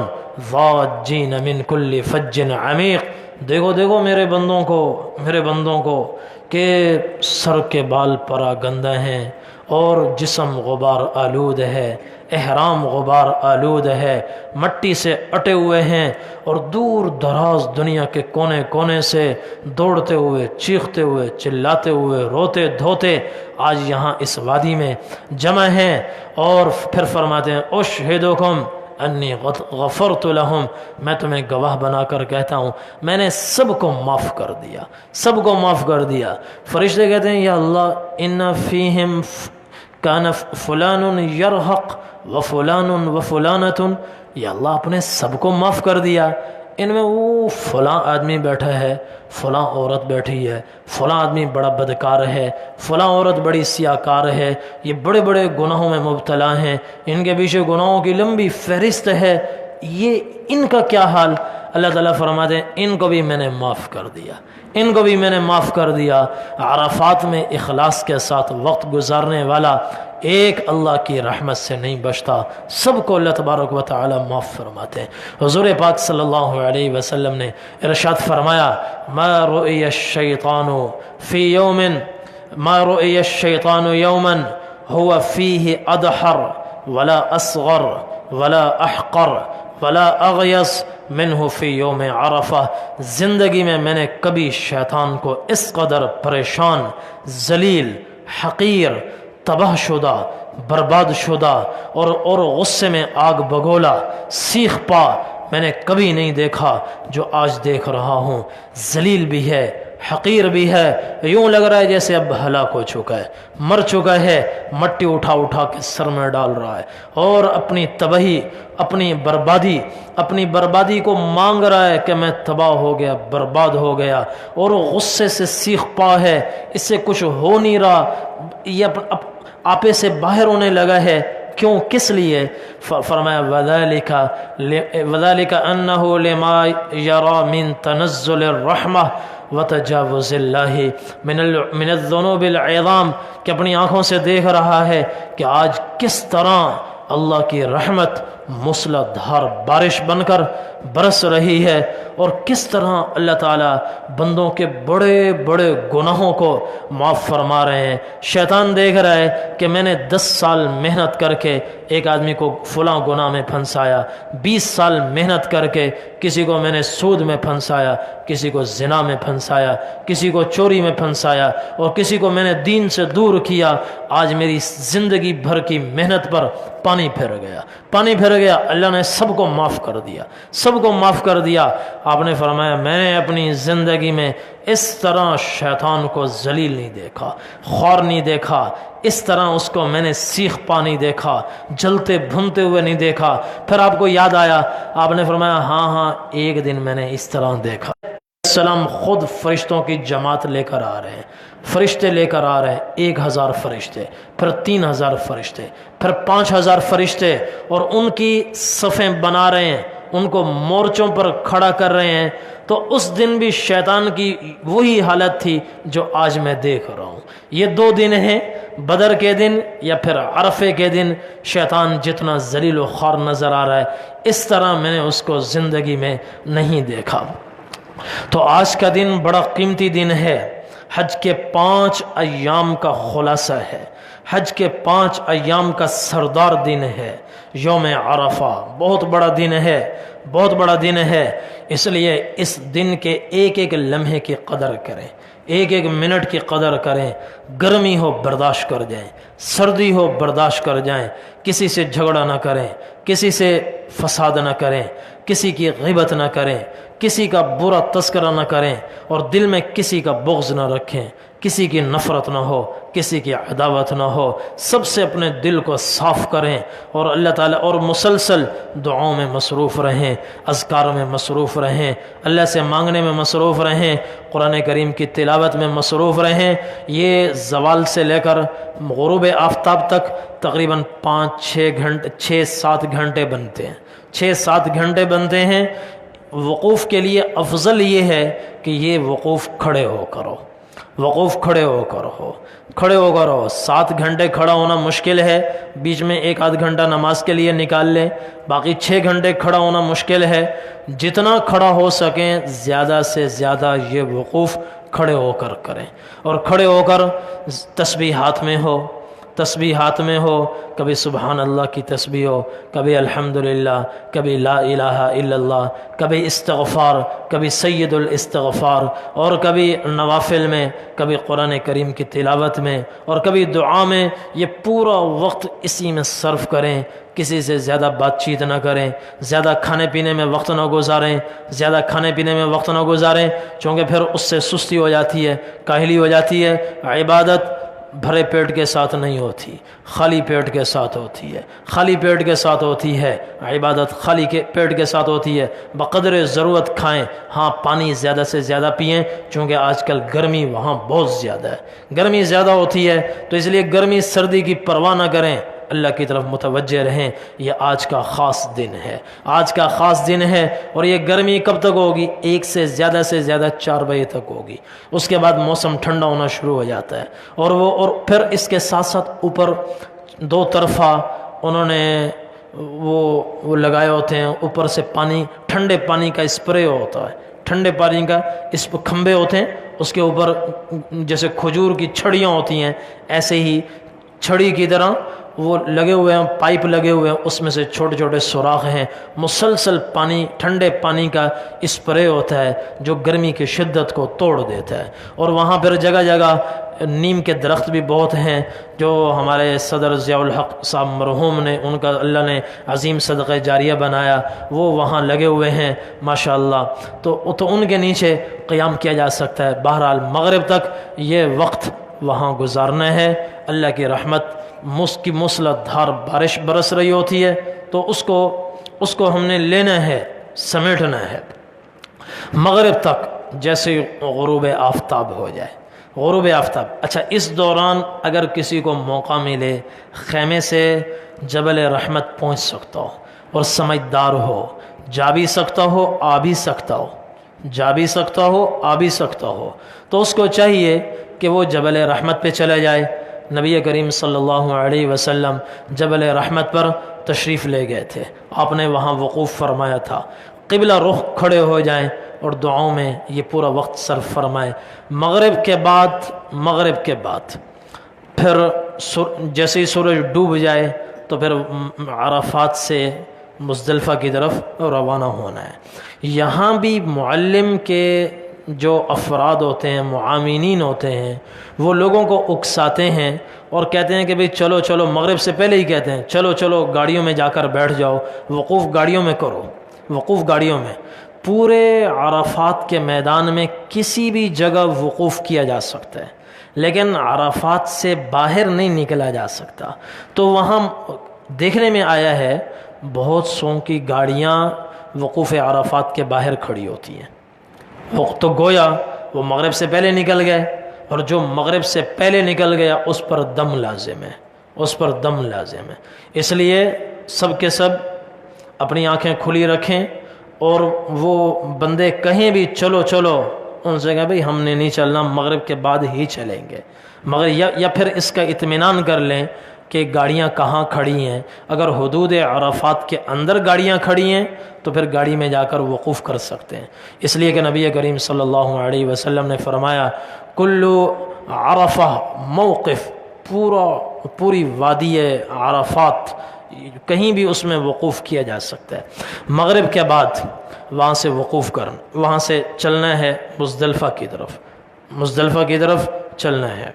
A: ضاجین من کل فج عمیق، دیکھو میرے بندوں کو کہ سر کے بال پرا گندہ ہیں اور جسم غبار آلود ہے، احرام غبار آلود ہے، مٹی سے اٹے ہوئے ہیں، اور دور دراز دنیا کے کونے کونے سے دوڑتے ہوئے، چیختے ہوئے، چلاتے ہوئے، روتے دھوتے آج یہاں اس وادی میں جمع ہیں، اور پھر فرماتے ہیں، اشہدکم انی غفرت لہم، میں تمہیں گواہ بنا کر کہتا ہوں میں نے سب کو معاف کر دیا۔ فرشتے کہتے ہیں، یا اللہ ان فیہم کان فلان یرحق وفلان وفلانۃ، یا اللہ آپ نے سب کو معاف کر دیا، ان میں وہ فلاں آدمی بیٹھا ہے، فلاں عورت بیٹھی ہے، فلاں آدمی بڑا بدکار ہے، فلاں عورت بڑی سیاکار ہے، یہ بڑے بڑے گناہوں میں مبتلا ہیں، ان کے پیچھے گناہوں کی لمبی فہرست ہے، یہ ان کا کیا حال؟ اللہ تعالیٰ فرماتے ہیں، ان کو بھی میں نے معاف کر دیا۔ عرفات میں اخلاص کے ساتھ وقت گزارنے والا ایک اللہ کی رحمت سے نہیں بچتا، سب کو اللہ تبارک و تعالی معاف فرماتے ہیں۔ حضور پاک صلی اللہ علیہ وسلم نے ارشاد فرمایا، ما رؤی الشیطان یوما هو فیہ ادحر ولا اصغر ولا احقر ولا اغیظ منہ فی یوم عرفہ، زندگی میں نے کبھی شیطان کو اس قدر پریشان، ذلیل، حقیر، تباہ شدہ، برباد شدہ اور غصے میں آگ بگولا، سیخ پا میں نے کبھی نہیں دیکھا جو آج دیکھ رہا ہوں۔ ذلیل بھی ہے، حقیر بھی ہے، یوں لگ رہا ہے جیسے اب ہلاک ہو چکا ہے، مر چکا ہے، مٹی اٹھا کے سر میں ڈال رہا ہے اور اپنی تباہی، اپنی بربادی کو مانگ رہا ہے کہ میں تباہ ہو گیا، برباد ہو گیا، اور غصے سے سیخ پا ہے، اس سے کچھ ہو نہیں رہا، یہ آپے سے باہر ہونے لگا ہے۔ کیوں، کس لیے؟ فرمایا وَذَلِكَ أَنَّهُ لِمَا يَرَى مِن تَنَزُّلِ الرَّحْمَةِ وَتَجَاوُزِ اللَّهِ من الذُّنُوبِ الْعِظَامِ، کہ اپنی آنکھوں سے دیکھ رہا ہے کہ آج کس طرح اللہ کی رحمت موسلا دھار بارش بن کر برس رہی ہے، اور کس طرح اللہ تعالیٰ بندوں کے بڑے بڑے گناہوں کو معاف فرما رہے ہیں۔ شیطان دیکھ رہا ہے کہ میں نے 10 سال محنت کر کے ایک آدمی کو فلاں گناہ میں پھنسایا، 20 سال محنت کر کے کسی کو میں نے سود میں پھنسایا، کسی کو زنا میں پھنسایا، کسی کو چوری میں پھنسایا، اور کسی کو میں نے دین سے دور کیا۔ آج میری زندگی بھر کی محنت پر پانی پھر گیا، پانی پھر گیا۔ اللہ نے سب کو معاف کر دیا، سب کو معاف کر دیا۔ آپ نے فرمایا میں نے اپنی زندگی میں اس طرح شیطان کو ذلیل نہیں دیکھا، خوار نہیں دیکھا، اس طرح اس کو میں نے سیخ پا نہیں دیکھا، جلتے بھنتے ہوئے نہیں دیکھا۔ پھر آپ کو یاد آیا، آپ نے فرمایا ہاں ایک دن میں نے اس طرح دیکھا۔ السلام خود فرشتوں کی جماعت لے کر آ رہے ہیں، فرشتے لے کر آ رہے ہیں، 1000 فرشتے، پھر 3000 فرشتے، پھر 5000 فرشتے، اور ان کی صفیں بنا رہے ہیں، ان کو مورچوں پر کھڑا کر رہے ہیں۔ تو اس دن بھی شیطان کی وہی حالت تھی جو آج میں دیکھ رہا ہوں۔ یہ 2 دن ہیں، بدر کے دن یا پھر عرفے کے دن۔ شیطان جتنا ذلیل و خوار نظر آ رہا ہے، اس طرح میں نے اس کو زندگی میں نہیں دیکھا۔ تو آج کا دن بڑا قیمتی دن ہے، حج کے 5 ایام کا خلاصہ ہے، حج کے 5 ایام کا سردار دن ہے، یوم عرفہ۔ بہت بڑا دن ہے، بہت بڑا دن ہے۔ اس لیے اس دن کے ایک ایک لمحے کی قدر کریں، ایک ایک منٹ کی قدر کریں۔ گرمی ہو برداشت کر جائیں، سردی ہو برداشت کر جائیں، کسی سے جھگڑا نہ کریں، کسی سے فساد نہ کریں، کسی کی غیبت نہ کریں، کسی کا برا تذکرہ نہ کریں، اور دل میں کسی کا بغض نہ رکھیں، کسی کی نفرت نہ ہو، کسی کی عداوت نہ ہو۔ سب سے اپنے دل کو صاف کریں، اور اللہ تعالیٰ اور مسلسل دعاؤں میں مصروف رہیں، اذکار میں مصروف رہیں، اللہ سے مانگنے میں مصروف رہیں، قرآن کریم کی تلاوت میں مصروف رہیں۔ یہ زوال سے لے کر غروب آفتاب تک تقریباً 6-7 گھنٹے بنتے ہیں، 6-7 گھنٹے بنتے ہیں۔ وقوف کے لیے افضل یہ ہے کہ یہ وقوف کھڑے ہو کرو، وقوف کھڑے ہو کر ہو، کھڑے ہو کر ہو۔ 7 گھنٹے کھڑا ہونا مشکل ہے، بیچ میں 1-8 گھنٹہ نماز کے لیے نکال لیں، باقی 6 گھنٹے کھڑا ہونا مشکل ہے۔ جتنا کھڑا ہو سکیں زیادہ سے زیادہ یہ وقوف کھڑے ہو کر کریں، اور کھڑے ہو کر تسبیحات میں ہو، تسبیحات میں ہو، کبھی سبحان اللہ کی تسبیح ہو، کبھی الحمدللہ، کبھی لا الہ الا اللہ، کبھی استغفار، کبھی سید الاستغفار، اور کبھی نوافل میں، کبھی قرآن کریم کی تلاوت میں، اور کبھی دعا میں۔ یہ پورا وقت اسی میں صرف کریں، کسی سے زیادہ بات چیت نہ کریں، زیادہ کھانے پینے میں وقت نہ گزاریں، زیادہ کھانے پینے میں وقت نہ گزاریں، چونکہ پھر اس سے سستی ہو جاتی ہے، کاہلی ہو جاتی ہے۔ عبادت بھرے پیٹ کے ساتھ نہیں ہوتی، خالی پیٹ کے ساتھ ہوتی ہے، خالی پیٹ کے ساتھ ہوتی ہے عبادت، خالی پیٹ کے ساتھ ہوتی ہے۔ بقدر ضرورت کھائیں، ہاں پانی زیادہ سے زیادہ پئیں، چونکہ آج کل گرمی وہاں بہت زیادہ ہے، گرمی زیادہ ہوتی ہے، تو اس لیے گرمی سردی کی پرواہ نہ کریں، اللہ کی طرف متوجہ رہیں۔ یہ آج کا خاص دن ہے، آج کا خاص دن ہے۔ اور یہ گرمی کب تک ہوگی؟ 1 سے زیادہ 4 بجے تک ہوگی، اس کے بعد موسم ٹھنڈا ہونا شروع ہو جاتا ہے۔ اور پھر اس کے ساتھ ساتھ اوپر 2 طرفہ انہوں نے وہ لگائے ہوتے ہیں، اوپر سے پانی، ٹھنڈے پانی کا اسپرے ہوتا ہے، ٹھنڈے پانی کا اس پہ کھمبے ہوتے ہیں، اس کے اوپر جیسے کھجور کی چھڑیاں ہوتی ہیں، ایسے ہی چھڑی کی طرح وہ لگے ہوئے ہیں، پائپ لگے ہوئے ہیں، اس میں سے چھوٹے چھوٹے سوراخ ہیں، مسلسل پانی، ٹھنڈے پانی کا اسپرے ہوتا ہے جو گرمی کی شدت کو توڑ دیتا ہے۔ اور وہاں پھر جگہ جگہ نیم کے درخت بھی بہت ہیں، جو ہمارے صدر ضیاء الحق صاحب مرحوم نے، ان کا اللہ نے عظیم صدقہ جاریہ بنایا، وہ وہاں لگے ہوئے ہیں ماشاءاللہ۔ تو ان کے نیچے قیام کیا جا سکتا ہے۔ بہرحال مغرب تک یہ وقت وہاں گزارنا ہے۔ اللہ کی رحمت کی موسلا دھار بارش برس رہی ہوتی ہے، تو اس کو ہم نے لینا ہے، سمیٹنا ہے۔ مغرب تک جیسے غروب آفتاب ہو جائے، غروب آفتاب۔ اچھا، اس دوران اگر کسی کو موقع ملے خیمے سے جبل رحمت پہنچ سکتا ہو اور سمجھدار ہو، جا بھی سکتا ہو آ بھی سکتا ہو، جا بھی سکتا ہو آ بھی سکتا ہو، تو اس کو چاہیے کہ وہ جبل رحمت پہ چلا جائے۔ نبی کریم صلی اللہ علیہ وسلم جبل رحمت پر تشریف لے گئے تھے، آپ نے وہاں وقوف فرمایا تھا، قبلہ رخ کھڑے ہو جائیں اور دعاؤں میں یہ پورا وقت صرف فرمائے۔ مغرب کے بعد پھر جیسے ہی سورج ڈوب جائے تو پھر عرفات سے مزدلفہ کی طرف روانہ ہونا ہے۔ یہاں بھی معلم کے جو افراد ہوتے ہیں، معاونین ہوتے ہیں، وہ لوگوں کو اکساتے ہیں اور کہتے ہیں کہ بھئی چلو چلو، مغرب سے پہلے ہی کہتے ہیں چلو چلو گاڑیوں میں جا کر بیٹھ جاؤ، وقوف گاڑیوں میں کرو، وقوف گاڑیوں میں۔ پورے عرفات کے میدان میں کسی بھی جگہ وقوف کیا جا سکتا ہے، لیکن عرفات سے باہر نہیں نکلا جا سکتا۔ تو وہاں دیکھنے میں آیا ہے بہت سو کی گاڑیاں وقوف عرفات کے باہر کھڑی ہوتی ہیں، تو گویا وہ مغرب سے پہلے نکل گئے، اور جو مغرب سے پہلے نکل گیا اس پر دم لازم ہے، اس پر دم لازم ہے۔ اس لیے سب کے سب اپنی آنکھیں کھلی رکھیں، اور وہ بندے کہیں بھی چلو چلو، ان سے کہا بھئی ہم نے نہیں چلنا، مغرب کے بعد ہی چلیں گے، مگر یا پھر اس کا اطمینان کر لیں کہ گاڑیاں کہاں کھڑی ہیں۔ اگر حدود عرفات کے اندر گاڑیاں کھڑی ہیں تو پھر گاڑی میں جا کر وقوف کر سکتے ہیں، اس لیے کہ نبی کریم صلی اللہ علیہ وسلم نے فرمایا کلو عرفہ موقف، پوری وادی عرفات کہیں بھی اس میں وقوف کیا جا سکتا ہے۔ مغرب کے بعد وہاں سے وقوف وہاں سے چلنا ہے مزدلفہ کی طرف چلنا ہے۔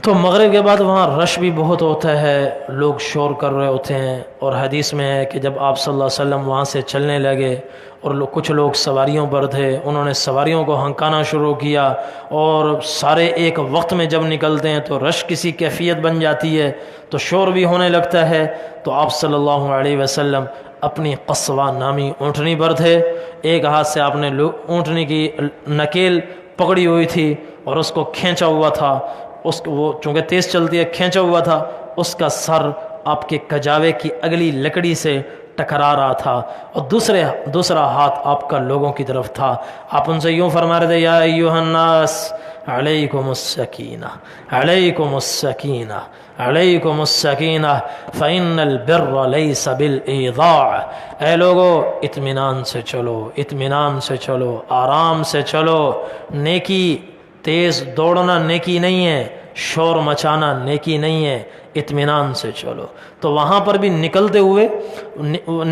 A: تو مغرب کے بعد وہاں رش بھی بہت ہوتا ہے، لوگ شور کر رہے ہوتے ہیں، اور حدیث میں ہے کہ جب آپ صلی اللہ علیہ وسلم وہاں سے چلنے لگے اور کچھ لوگ سواریوں پر تھے، انہوں نے سواریوں کو ہنکانا شروع کیا، اور سارے ایک وقت میں جب نکلتے ہیں تو رش کسی کیفیت بن جاتی ہے، تو شور بھی ہونے لگتا ہے۔ تو آپ صلی اللہ علیہ وسلم اپنی قصوہ نامی اونٹنی پر تھے، ایک ہاتھ سے آپ نے اونٹنی کی نکیل پکڑی ہوئی تھی اور اس کو کھینچا ہوا تھا، وہ چونکہ تیز چلتی ہے، کھینچا ہوا تھا، اس کا سر آپ کے کجاوے کی اگلی لکڑی سے ٹکرا رہا تھا، اور دوسرا ہاتھ آپ کا لوگوں کی طرف تھا۔ آپ ان سے یوں فرما رہے تھے یا ایھا الناس علیکم السکینہ، علیکم السکینہ، علیکم السکینہ فإن البر لیس بالایضاع، اے لوگو اطمینان سے چلو، اطمینان سے چلو، آرام سے چلو، نیکی تیز دوڑنا نیکی نہیں ہے، شور مچانا نیکی نہیں ہے، اطمینان سے چلو۔ تو وہاں پر بھی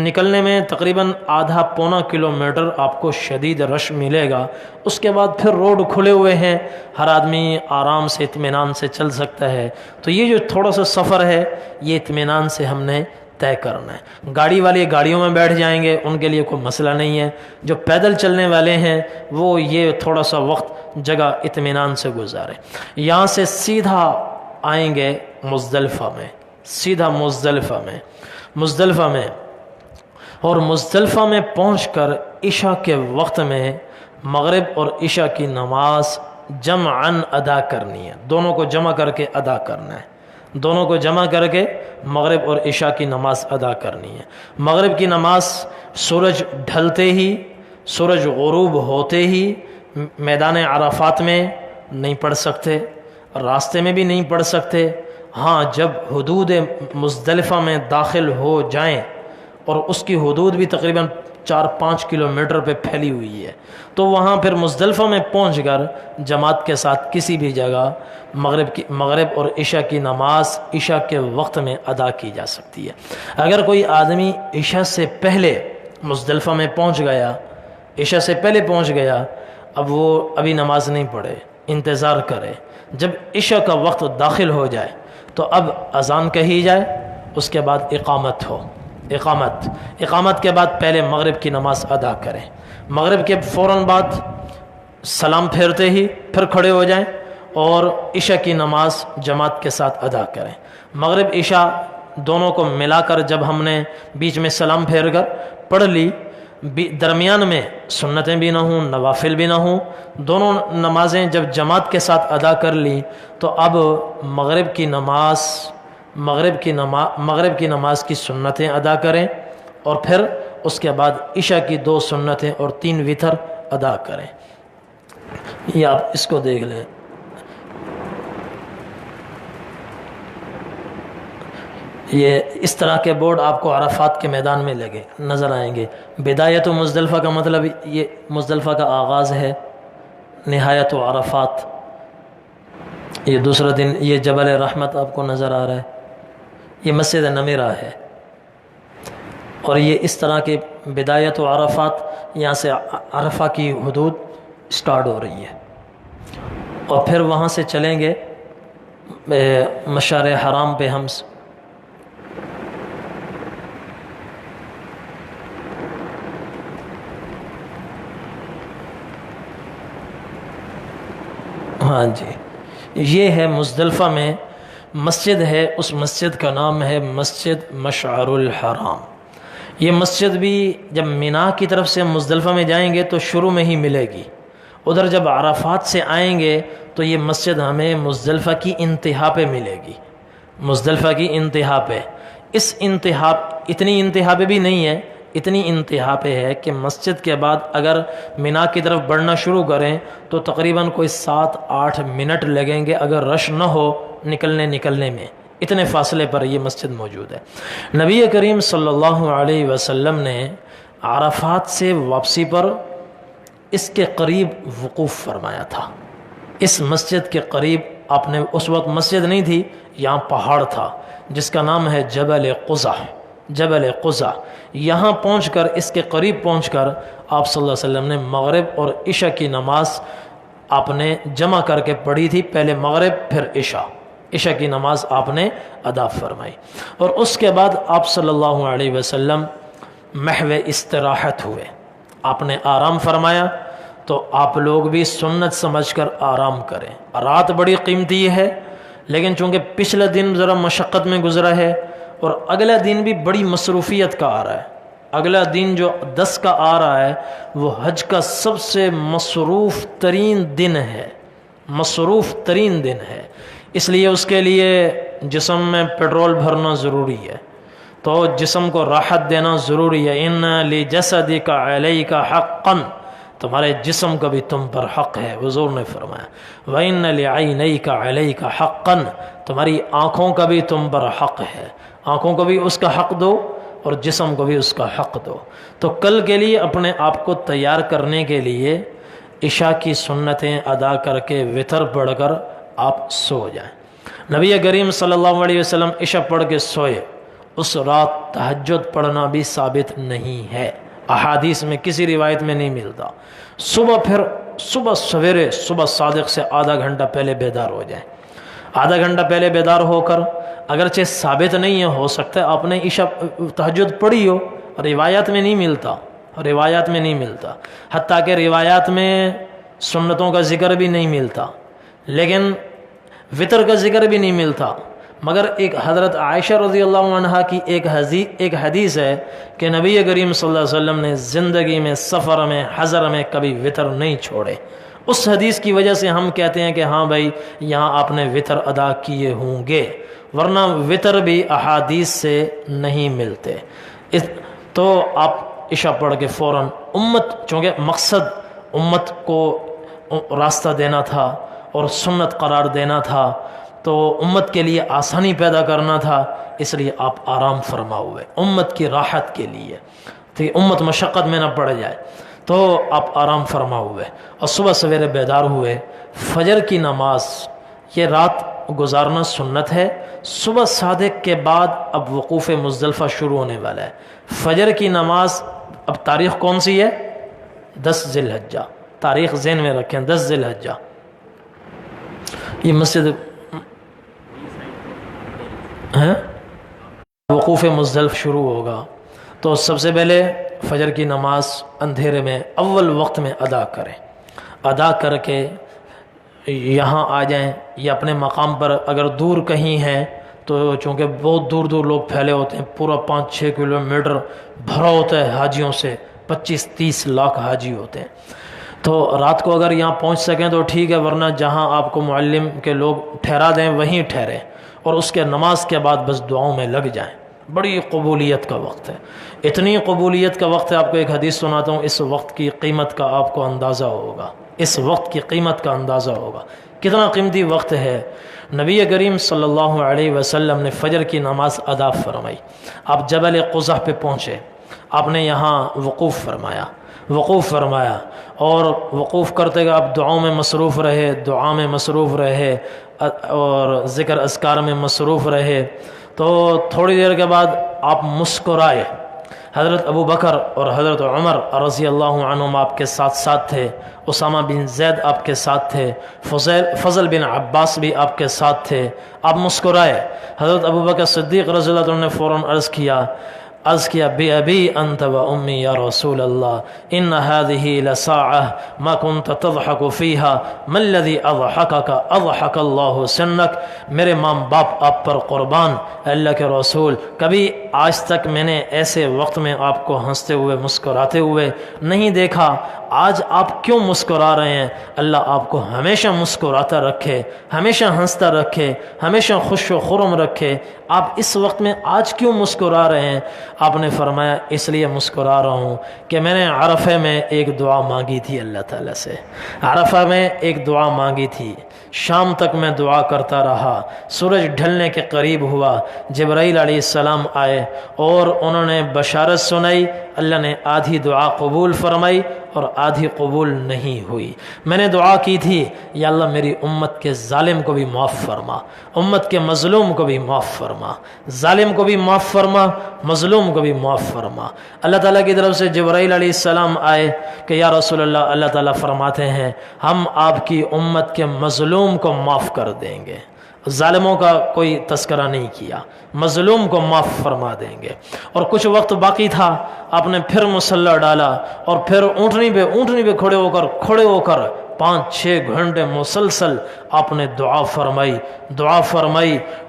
A: نکلنے میں تقریباً آدھا پونا کلومیٹر آپ کو شدید رش ملے گا، اس کے بعد پھر روڈ کھلے ہوئے ہیں، ہر آدمی آرام سے اطمینان سے چل سکتا ہے۔ تو یہ جو تھوڑا سا سفر ہے یہ اطمینان سے ہم نے طے کرنا ہے۔ گاڑی والے گاڑیوں میں بیٹھ جائیں گے، ان کے لیے کوئی مسئلہ نہیں ہے، جو پیدل چلنے والے ہیں وہ یہ تھوڑا سا وقت جگہ اطمینان سے گزارے۔ یہاں سے سیدھا آئیں گے مزدلفہ میں، سیدھا مزدلفہ میں، اور مزدلفہ میں پہنچ کر عشاء کے وقت میں مغرب اور عشاء کی نماز جمعاً ادا کرنی ہے، دونوں کو جمع کر کے ادا کرنا ہے، دونوں کو جمع کر کے مغرب اور عشاء کی نماز ادا کرنی ہے۔ مغرب کی نماز سورج ڈھلتے ہی، سورج غروب ہوتے ہی میدان عرفات میں نہیں پڑھ سکتے، راستے میں بھی نہیں پڑھ سکتے، ہاں جب حدود مزدلفہ میں داخل ہو جائیں، اور اس کی حدود بھی تقریباً 4-5 کلومیٹر پہ پھیلی ہوئی ہے، تو وہاں پھر مزدلفہ میں پہنچ کر جماعت کے ساتھ کسی بھی جگہ مغرب اور عشاء کی نماز عشاء کے وقت میں ادا کی جا سکتی ہے۔ اگر کوئی آدمی عشاء سے پہلے مزدلفہ میں پہنچ گیا، عشاء سے پہلے پہنچ گیا، اب وہ ابھی نماز نہیں پڑھے، انتظار کرے، جب عشاء کا وقت داخل ہو جائے تو اب اذان کہی جائے، اس کے بعد اقامت ہو، اقامت کے بعد پہلے مغرب کی نماز ادا کریں، مغرب کے فوراً بعد سلام پھیرتے ہی پھر کھڑے ہو جائیں اور عشاء کی نماز جماعت کے ساتھ ادا کریں۔ مغرب عشاء دونوں کو ملا کر جب ہم نے بیچ میں سلام پھیر کر پڑھ لی،
B: درمیان میں سنتیں بھی نہ ہوں، نوافل بھی نہ ہوں، دونوں نمازیں جب جماعت کے ساتھ ادا کر لی تو اب مغرب کی نماز کی سنتیں ادا کریں، اور پھر اس کے بعد عشاء کی 2 سنتیں اور 3 وتر ادا کریں۔ یہ آپ اس کو دیکھ لیں، یہ اس طرح کے بورڈ آپ کو عرفات کے میدان میں لگے نظر آئیں گے۔ بدایت و مزدلفہ کا مطلب یہ مزدلفہ کا آغاز ہے، نہایت و عرفات یہ دوسرا دن، یہ جبل رحمت آپ کو نظر آ رہا ہے، یہ مسجد نمیرہ ہے، اور یہ اس طرح کے بدایت و عرفات، یہاں سے عرفہ کی حدود سٹارٹ ہو رہی ہے، اور پھر وہاں سے چلیں گے مشعر حرام پہ ہم ہاں جی، یہ ہے مزدلفہ میں مسجد ہے، اس مسجد کا نام ہے مسجد مشعر الحرام۔ یہ مسجد بھی جب مینا کی طرف سے مزدلفہ میں جائیں گے تو شروع میں ہی ملے گی، ادھر جب عرفات سے آئیں گے تو یہ مسجد ہمیں مزدلفہ کی انتہا پہ ملے گی، مزدلفہ کی انتہا پہ۔ اس انتہا، اتنی انتہا پہ بھی نہیں ہے، اتنی انتہا پہ ہے کہ مسجد کے بعد اگر مینا کی طرف بڑھنا شروع کریں تو تقریباً کوئی 7-8 منٹ لگیں گے اگر رش نہ ہو نکلنے میں، اتنے فاصلے پر یہ مسجد موجود ہے۔ نبی کریم صلی اللہ علیہ وسلم نے عرفات سے واپسی پر اس کے قریب وقوف فرمایا تھا، اس مسجد کے قریب آپ نے، اس وقت مسجد نہیں تھی، یہاں پہاڑ تھا جس کا نام ہے جبل قزح، جبل قزح۔ یہاں پہنچ کر، اس کے قریب پہنچ کر آپ صلی اللہ علیہ وسلم نے مغرب اور عشاء کی نماز آپ نے جمع کر کے پڑھی تھی، پہلے مغرب پھر عشاء کی نماز آپ نے ادا فرمائی، اور اس کے بعد آپ صلی اللہ علیہ وسلم محو استراحت ہوئے، آپ نے آرام فرمایا۔ تو آپ لوگ بھی سنت سمجھ کر آرام کریں، رات بڑی قیمتی ہے، لیکن چونکہ پچھلا دن ذرا مشقت میں گزرا ہے اور اگلا دن بھی بڑی مصروفیت کا آ رہا ہے، اگلا دن جو 10 کا آ رہا ہے وہ حج کا سب سے مصروف ترین دن ہے، مصروف ترین دن ہے، اس لیے اس کے لیے جسم میں پیٹرول بھرنا ضروری ہے، تو جسم کو راحت دینا ضروری ہے۔ ان لجسدک علیک حقا، تمہارے جسم کا بھی تم پر حق ہے، حضور نے فرمایا۔ وَإِنَّ لِعَيْنَيْكَ عَلَيْكَ حَقًّا، تمہاری آنکھوں کا بھی تم پر حق ہے، آنکھوں کو بھی اس کا حق دو اور جسم کو بھی اس کا حق دو۔ تو کل کے لیے اپنے آپ کو تیار کرنے کے لیے عشاء کی سنتیں ادا کر کے وتر پڑھ کر آپ سو جائیں۔ نبی کریم صلی اللہ علیہ وسلم عشاء پڑھ کے سوئے، اس رات تہجد پڑھنا بھی ثابت نہیں ہے، احادیث میں کسی روایت میں نہیں ملتا۔ صبح سویرے صبح صادق سے آدھا گھنٹہ پہلے بیدار ہو جائیں، آدھا گھنٹہ پہلے بیدار ہو کر، اگرچہ ثابت نہیں ہے، ہو سکتا ہے آپ نے عشاء تہجد پڑھی ہو، روایات میں نہیں ملتا، روایات میں نہیں ملتا، حتیٰ کہ روایات میں سنتوں کا ذکر بھی نہیں ملتا، لیکن وطر کا ذکر بھی نہیں ملتا، مگر ایک حضرت عائشہ رضی اللہ عنہ کی ایک حدیث ہے کہ نبی کریم صلی اللہ علیہ وسلم نے زندگی میں، سفر میں، حضر میں کبھی وطر نہیں چھوڑے، اس حدیث کی وجہ سے ہم کہتے ہیں کہ ہاں بھائی یہاں آپ نے وطر ادا کیے ہوں گے، ورنہ وطر بھی احادیث سے نہیں ملتے۔ تو آپ عشاء پڑھ کے فوراً چونکہ مقصد امت کو راستہ دینا تھا اور سنت قرار دینا تھا، تو امت کے لیے آسانی پیدا کرنا تھا، اس لیے آپ آرام فرما ہوئے، امت کی راحت کے لیے، تو امت مشقت میں نہ پڑ جائے، تو آپ آرام فرما ہوئے اور صبح سویرے بیدار ہوئے۔ فجر کی نماز، یہ رات گزارنا سنت ہے، صبح صادق کے بعد اب وقوف مزدلفہ شروع ہونے والا ہے۔ فجر کی نماز، اب تاریخ کون سی ہے؟ 10 ذی الحجہ، تاریخ ذہن میں رکھیں، 10 ذی الحجہ۔ یہ مسجد وقوف مزدلفہ شروع ہوگا، تو سب سے پہلے فجر کی نماز اندھیرے میں اول وقت میں ادا کریں، ادا کر کے یہاں آ جائیں، یا اپنے مقام پر اگر دور کہیں ہیں تو چونکہ بہت دور دور لوگ پھیلے ہوتے ہیں، پورا 5-6 کلومیٹر بھرا ہوتا ہے حاجیوں سے، 25-30 لاکھ حاجی ہوتے ہیں. تو رات کو اگر یہاں پہنچ سکیں تو ٹھیک ہے، ورنہ جہاں آپ کو معلم کے لوگ ٹھہرا دیں وہیں ٹھہریں، اور اس کے نماز کے بعد بس دعاؤں میں لگ جائیں. بڑی قبولیت کا وقت ہے، اتنی قبولیت کا وقت ہے. آپ کو ایک حدیث سناتا ہوں، اس وقت کی قیمت کا آپ کو اندازہ ہوگا، اس وقت کی قیمت کا اندازہ ہوگا کتنا قیمتی وقت ہے. نبی کریم صلی اللہ علیہ وسلم نے فجر کی نماز ادا فرمائی. آپ جبل قزح پہ پہنچے، آپ نے یہاں وقوف فرمایا اور وقوف کرتے گئے آپ دعاؤں میں مصروف رہے، دعا میں مصروف رہے اور ذکر اذکار میں مصروف رہے. تو تھوڑی دیر کے بعد آپ مسکرائے. حضرت ابو بکر اور حضرت عمر رضی اللہ عنہم آپ کے ساتھ ساتھ تھے، اسامہ بن زید آپ کے ساتھ تھے، فضل بن عباس بھی آپ کے ساتھ تھے. آپ مسکرائے. حضرت ابو بکر صدیق رضی اللہ عنہ نے فوراً عرض کیا بِأَبِي أَنْتَ وَأُمِّي یا رسول اللہ، إِنَّ هَذِهِ لَسَاعَةٌ مَا كُنْتَ تَضْحَكُ فِيهَا مَا الَّذِي أَضْحَكَ اللَّهُ سِنَّكَ. میرے ماں باپ آپ پر قربان، اللہ کے رسول کبھی آج تک میں نے ایسے وقت میں آپ کو ہنستے ہوئے مسکراتے ہوئے نہیں دیکھا. آج آپ کیوں مسکرا رہے ہیں؟ اللہ آپ کو ہمیشہ مسکراتا رکھے، ہمیشہ ہنستا رکھے، ہمیشہ خوش و خرم رکھے. آپ اس وقت میں آج کیوں مسکرا رہے ہیں؟ آپ نے فرمایا اس لیے مسکرا رہا ہوں کہ میں نے عرفہ میں ایک دعا مانگی تھی اللہ تعالیٰ سے. عرفہ میں ایک دعا مانگی تھی، شام تک میں دعا کرتا رہا. سورج ڈھلنے کے قریب ہوا، جبرائیل علیہ السلام آئے اور انہوں نے بشارت سنائی. اللہ نے آدھی دعا قبول فرمائی اور آدھی قبول نہیں ہوئی. میں نے دعا کی تھی یا اللہ میری امت کے ظالم کو بھی معاف فرما، امت کے مظلوم کو بھی معاف فرما، ظالم کو بھی معاف فرما، مظلوم کو بھی معاف فرما. اللہ تعالیٰ کی طرف سے جبرائیل علیہ السلام آئے کہ یا رسول اللہ تعالیٰ فرماتے ہیں ہم آپ کی امت کے مظلوم کو معاف کر دیں گے. ظالموں کا کوئی تذکرہ نہیں کیا، مظلوم کو معاف فرما دیں گے. اور کچھ وقت باقی تھا، آپ نے پھر مصلی ڈالا اور پھر اونٹنی پہ کھڑے ہو کر 5-6 گھنٹے مسلسل آپ نے دعا فرمائی.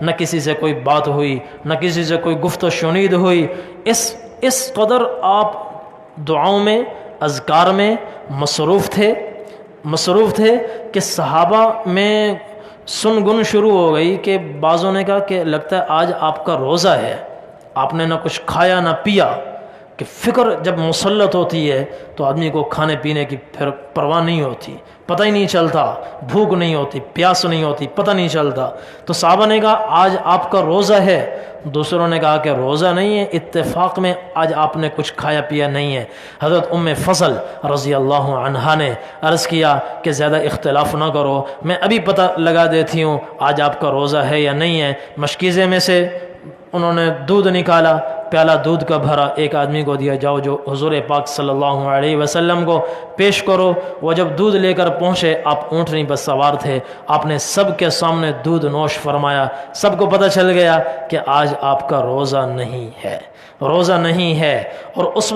B: نہ کسی سے کوئی بات ہوئی، نہ کسی سے کوئی گفت و شنید ہوئی. اس قدر آپ دعاؤں میں، اذکار میں مصروف تھے کہ صحابہ میں سنگن شروع ہو گئی کہ بعضوں نے کہا کہ لگتا ہے آج آپ کا روزہ ہے، آپ نے نہ کچھ کھایا نہ پیا. کہ فکر جب مسلط ہوتی ہے تو آدمی کو کھانے پینے کی پھر پرواہ نہیں ہوتی، پتہ ہی نہیں چلتا، بھوک نہیں ہوتی، پیاس نہیں ہوتی، پتہ نہیں چلتا. تو صحابہ نے کہا آج آپ کا روزہ ہے. دوسروں نے کہا کہ روزہ نہیں ہے، اتفاق میں آج آپ نے کچھ کھایا پیا نہیں ہے. حضرت ام فضل رضی اللہ عنہا نے عرض کیا کہ زیادہ اختلاف نہ کرو، میں ابھی پتہ لگا دیتی ہوں آج آپ کا روزہ ہے یا نہیں ہے. مشکیزے میں سے انہوں نے دودھ نکالا، پیالہ دودھ کا بھرا، ایک آدمی کو دیا، جاؤ جو حضور پاک صلی اللہ علیہ وسلم کو پیش کرو. وہ جب دودھ لے کر پہنچے، آپ اونٹنی پر سوار تھے، آپ نے سب کے سامنے دودھ نوش فرمایا. سب کو پتہ چل گیا کہ آج آپ کا روزہ نہیں ہے. اور اس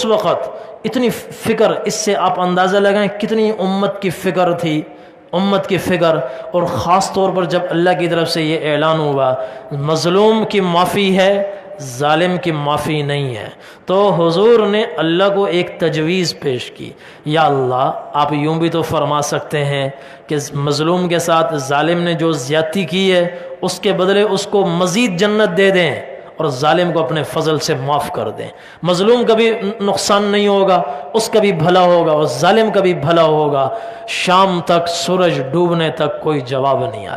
B: وقت اتنی فکر، اس سے آپ اندازہ لگائیں کتنی امت کی فکر تھی، اور خاص طور پر جب اللہ کی طرف سے یہ اعلان ہوا مظلوم کی معافی ہے، ظالم کی معافی نہیں ہے. تو حضور نے اللہ کو ایک تجویز پیش کی، یا اللہ آپ یوں بھی تو فرما سکتے ہیں کہ مظلوم کے ساتھ ظالم نے جو زیادتی کی ہے اس کے بدلے اس کو مزید جنت دے دیں اور ظالم کو اپنے فضل سے معاف کر دیں. مظلوم کا بھی نقصان نہیں ہوگا، اس کا بھی بھلا ہوگا اور ظالم کا بھی بھلا ہوگا. شام تک، سورج ڈوبنے تک کوئی جواب نہیں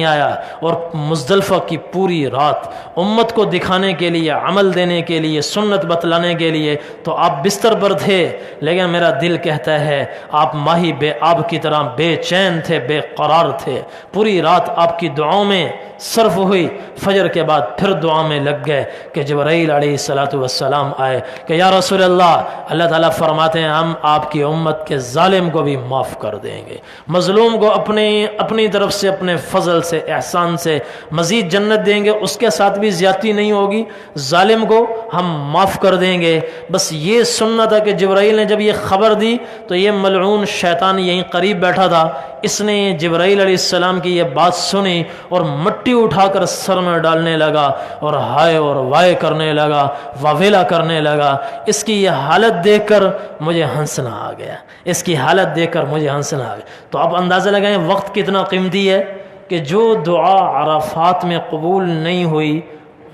B: آیا. اور مزدلفہ کی پوری رات امت کو دکھانے کے لیے، عمل دینے کے لیے، سنت بتلانے کے لیے تو آپ بستر پر تھے، لیکن میرا دل کہتا ہے آپ ماہی بے آب کی طرح بے چین تھے، بے قرار تھے. پوری رات آپ کی دعاؤں میں صرف ہوئی. فجر کے بعد پھر دعا میں لگ گئے کہ جبرائیل علیہ السلام آئے کہ یا رسول اللہ تعالیٰ فرماتے ہیں ہم آپ کی امت کے ظالم کو بھی معاف کر دیں گے، مظلوم کو اپنی طرف سے، اپنے فضل سے، احسان سے مزید جنت دیں گے، اس کے ساتھ بھی زیادتی نہیں ہوگی. ظالم کو ہم معاف کر دیں گے۔ بس یہ سننا تھا کہ جبرائیل نے جب یہ خبر دی تو یہ ملعون شیطان یہیں قریب بیٹھا تھا، اس نے جبرائیل علیہ السلام کی یہ بات سنی اور مٹی اٹھا کر سر میں ڈالنے لگا اور ہائے اور وائے کرنے لگا، واویلا کرنے لگا۔ اس کی یہ حالت دیکھ کر مجھے ہنسنا آ گیا، اس کی حالت دیکھ کر مجھے ہنسنا آ گیا۔ تو آپ اندازہ لگائیں وقت کتنا قیمتی ہے کہ جو دعا عرفات میں قبول نہیں ہوئی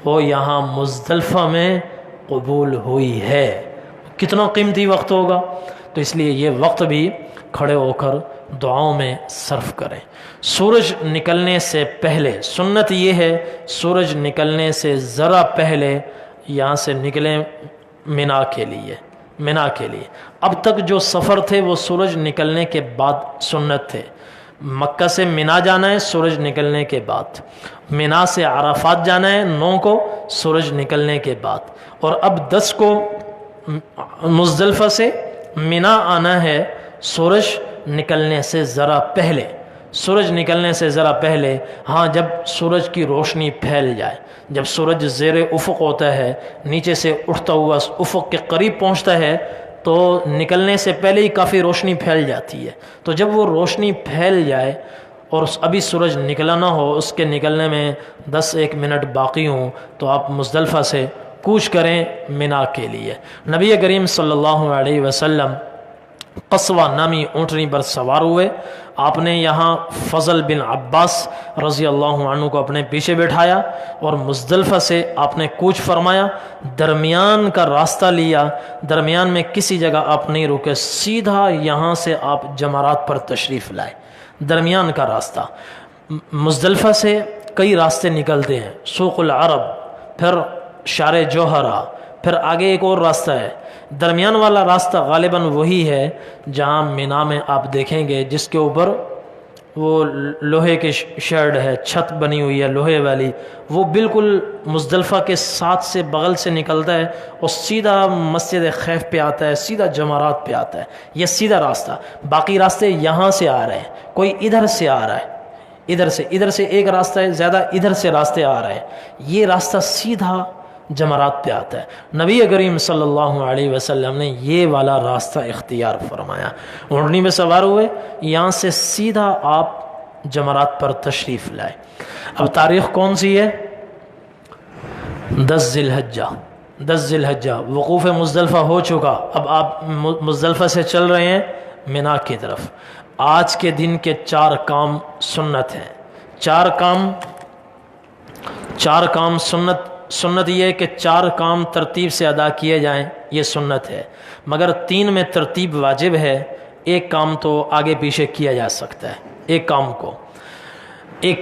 B: وہ یہاں مزدلفہ میں قبول ہوئی ہے۔ کتنا قیمتی وقت ہوگا، تو اس لیے یہ وقت بھی کھڑے ہو کر دعاؤں میں صرف کریں۔ سورج نکلنے سے پہلے سنت یہ ہے، سورج نکلنے سے ذرا پہلے یہاں سے نکلیں منا کے لیے، منا کے لیے۔ اب تک جو سفر تھے وہ سورج نکلنے کے بعد سنت تھے۔ مکہ سے منا جانا ہے سورج نکلنے کے بعد، منا سے عرفات جانا ہے 9 کو سورج نکلنے کے بعد، اور اب 10 کو مزدلفہ سے منا آنا ہے سورج نکلنے سے ذرا پہلے، سورج نکلنے سے ذرا پہلے۔ ہاں جب سورج کی روشنی پھیل جائے، جب سورج زیر افق ہوتا ہے، نیچے سے اٹھتا ہوا افق کے قریب پہنچتا ہے تو نکلنے سے پہلے ہی کافی روشنی پھیل جاتی ہے۔ تو جب وہ روشنی پھیل جائے اور ابھی سورج نکلا نہ ہو، اس کے نکلنے میں 10-1 منٹ باقی ہوں، تو آپ مزدلفہ سے کوچ کریں منا کے لیے۔ نبی کریم صلی اللہ علیہ وسلم قصوہ نامی اونٹنی پر سوار ہوئے۔ آپ نے یہاں فضل بن عباس رضی اللہ عنہ کو اپنے پیچھے بٹھایا اور مزدلفہ سے آپ نے کوچ فرمایا، درمیان کا راستہ لیا، درمیان میں کسی جگہ آپ نہیں رکے، سیدھا یہاں سے آپ جمرات پر تشریف لائے۔ درمیان کا راستہ، مزدلفہ سے کئی راستے نکلتے ہیں، سوق العرب، پھر شار جوہرہ، پھر آگے ایک اور راستہ ہے۔ درمیان والا راستہ غالباً وہی ہے جہاں مینا میں آپ دیکھیں گے جس کے اوپر وہ لوہے کے شیڈ ہے، چھت بنی ہوئی ہے لوہے والی، وہ بالکل مزدلفہ کے ساتھ سے بغل سے نکلتا ہے اور سیدھا مسجد خیف پہ آتا ہے، سیدھا جمرات پہ آتا ہے۔ یہ سیدھا راستہ، باقی راستے یہاں سے آ رہے ہیں، کوئی ادھر سے آ رہا ہے، ادھر سے ایک راستہ ہے، زیادہ ادھر سے راستے آ رہے ہیں، یہ راستہ سیدھا جمرات پہ آتا ہے۔ نبی کریم صلی اللہ علیہ وسلم نے یہ والا راستہ اختیار فرمایا، اونٹنی میں سوار ہوئے، یہاں سے سیدھا آپ جمرات پر تشریف لائے۔ اب تاریخ کون سی ہے؟ 10 ذی الحجہ، 10 ذی الحجہ، وقوف مزدلفہ ہو چکا، اب آپ مزدلفہ سے چل رہے ہیں منا کی طرف۔ آج کے دن کے 4 کام سنت ہیں، 4 کام سنت یہ ہے کہ 4 کام ترتیب سے ادا کیے جائیں، یہ سنت ہے، مگر 3 میں ترتیب واجب ہے، ایک کام تو آگے پیچھے کیا جا سکتا ہے۔ ایک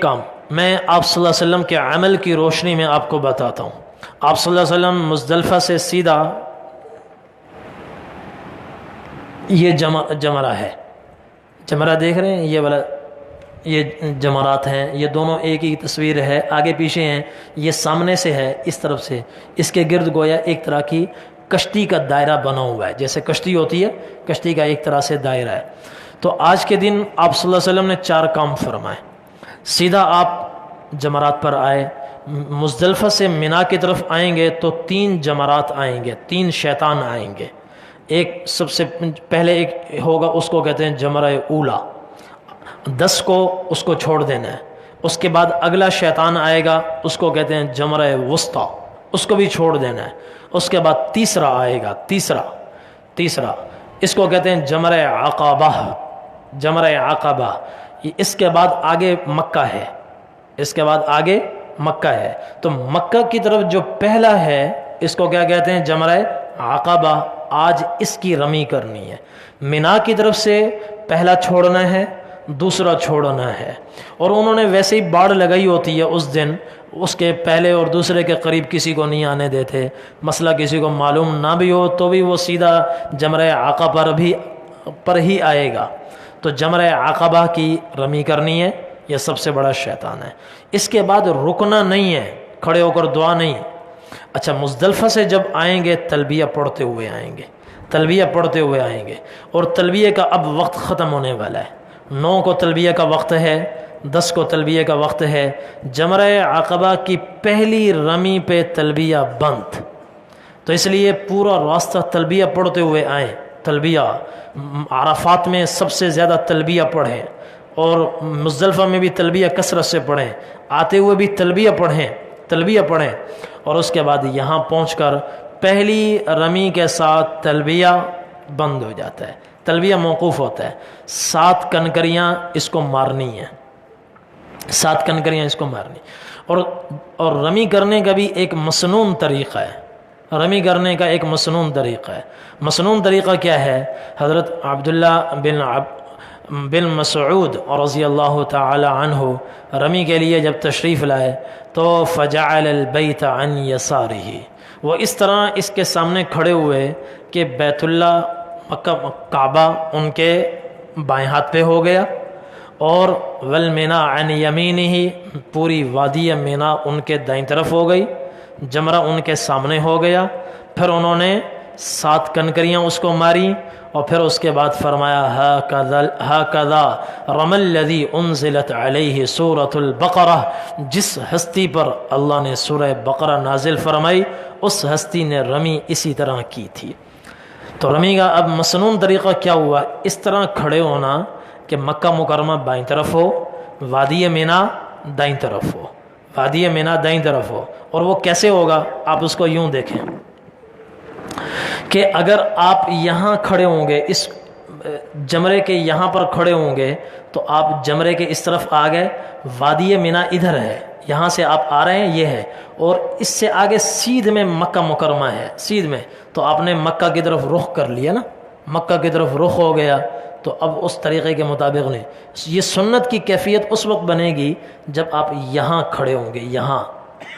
B: کام میں آپ صلی اللہ علیہ وسلم کے عمل کی روشنی میں آپ کو بتاتا ہوں۔ آپ صلی اللہ علیہ وسلم مزدلفہ سے سیدھا، یہ جمرہ ہے، جمرہ دیکھ رہے ہیں، یہ والا یہ جمرات ہیں، یہ دونوں ایک ہی تصویر ہے، آگے پیچھے ہیں، یہ سامنے سے ہے اس طرف سے، اس کے گرد گویا ایک طرح کی کشتی کا دائرہ بنا ہوا ہے، جیسے کشتی ہوتی ہے، کشتی کا ایک طرح سے دائرہ ہے۔ تو آج کے دن آپ صلی اللہ علیہ وسلم نے 4 کام فرمائے۔ سیدھا آپ جمرات پر آئے، مزدلفہ سے منا کی طرف آئیں گے تو 3 جمرات آئیں گے، 3 شیطان آئیں گے۔ ایک سب سے پہلے ایک ہوگا، اس کو کہتے ہیں جمرہ اولا، 10 کو اس کو چھوڑ دینا ہے۔ اس کے بعد اگلا شیطان آئے گا، اس کو کہتے ہیں جمرہ وسطیٰ، اس کو بھی چھوڑ دینا ہے۔ اس کے بعد تیسرا آئے گا، تیسرا اس کو کہتے ہیں جمرہ عقبہ۔ اس کے بعد آگے مکہ ہے، تو مکہ کی طرف جو پہلا ہے اس کو کیا کہتے ہیں؟ جمرہ عقبہ۔ آج اس کی رمی کرنی ہے، منا کی طرف سے پہلا چھوڑنا ہے، دوسرا چھوڑنا ہے، اور انہوں نے ویسے ہی باڑ لگائی ہوتی ہے اس دن، اس کے پہلے اور دوسرے کے قریب کسی کو نہیں آنے دیتے، مسئلہ کسی کو معلوم نہ بھی ہو تو بھی وہ سیدھا جمرہ عقبہ پر ہی آئے گا۔ تو جمرہ عقبہ کی رمی کرنی ہے، یہ سب سے بڑا شیطان ہے۔ اس کے بعد رکنا نہیں ہے، کھڑے ہو کر دعا نہیں ہے۔ اچھا، مزدلفہ سے جب آئیں گے تلبیہ پڑھتے ہوئے آئیں گے، اور تلبیہ کا اب وقت ختم ہونے والا ہے۔ 9 کو تلبیہ کا وقت ہے، 10 کو تلبیہ کا وقت ہے۔ جمرہ عقبہ کی پہلی رمی پہ تلبیہ بند، تو اس لیے پورا راستہ تلبیہ پڑھتے ہوئے آئیں، تلبیہ عرفات میں سب سے زیادہ تلبیہ پڑھیں، اور مزدلفہ میں بھی تلبیہ کثرت سے پڑھیں، آتے ہوئے بھی تلبیہ پڑھیں، اور اس کے بعد یہاں پہنچ کر پہلی رمی کے ساتھ تلبیہ بند ہو جاتا ہے، تلبیہ موقوف ہوتا ہے، 7 کنکریاں اس کو مارنی ہیں، 7 کنکریاں اس کو مارنی، اور رمی کرنے کا بھی ایک مسنون طریقہ ہے، رمی کرنے کا ایک مسنون طریقہ ہے۔ مسنون طریقہ کیا ہے؟ حضرت عبداللہ بن مسعود رضی اللہ تعالی عنہ رمی کے لیے جب تشریف لائے تو فجعل البیت عن یسارہ، وہ اس طرح اس کے سامنے کھڑے ہوئے کہ بیت اللہ مکہ کعبہ ان کے بائیں ہاتھ پہ ہو گیا، اور والمنا عن یمینہ، پوری وادی مینا ان کے دائیں طرف ہو گئی، جمرہ ان کے سامنے ہو گیا، پھر انہوں نے 7 کنکریاں اس کو ماری، اور پھر اس کے بعد فرمایا ہاکذا رمی الذی انزلت علیہ سورۃ البقرہ، جس ہستی پر اللہ نے سورہ بقرہ نازل فرمائی اس ہستی نے رمی اسی طرح کی تھی۔ تو رمی کا اب مسنون طریقہ کیا ہوا؟ اس طرح کھڑے ہونا کہ مکہ مکرمہ بائیں طرف ہو، وادی مینا دائیں طرف ہو، وادی مینا دائیں طرف ہو۔ اور وہ کیسے ہوگا؟ آپ اس کو یوں دیکھیں کہ اگر آپ یہاں کھڑے ہوں گے، اس جمرے کے یہاں پر کھڑے ہوں گے تو آپ جمرے کے اس طرف آ گئے، وادی مینا ادھر ہے، یہاں سے آپ آ رہے ہیں، یہ ہے، اور اس سے آگے سیدھ میں مکہ مکرمہ ہے، سیدھ میں، تو آپ نے مکہ کی طرف رخ کر لیا نا، مکہ کی طرف رخ ہو گیا، تو اب اس طریقے کے مطابق نہیں، یہ سنت کی کیفیت اس وقت بنے گی جب آپ یہاں کھڑے ہوں گے، یہاں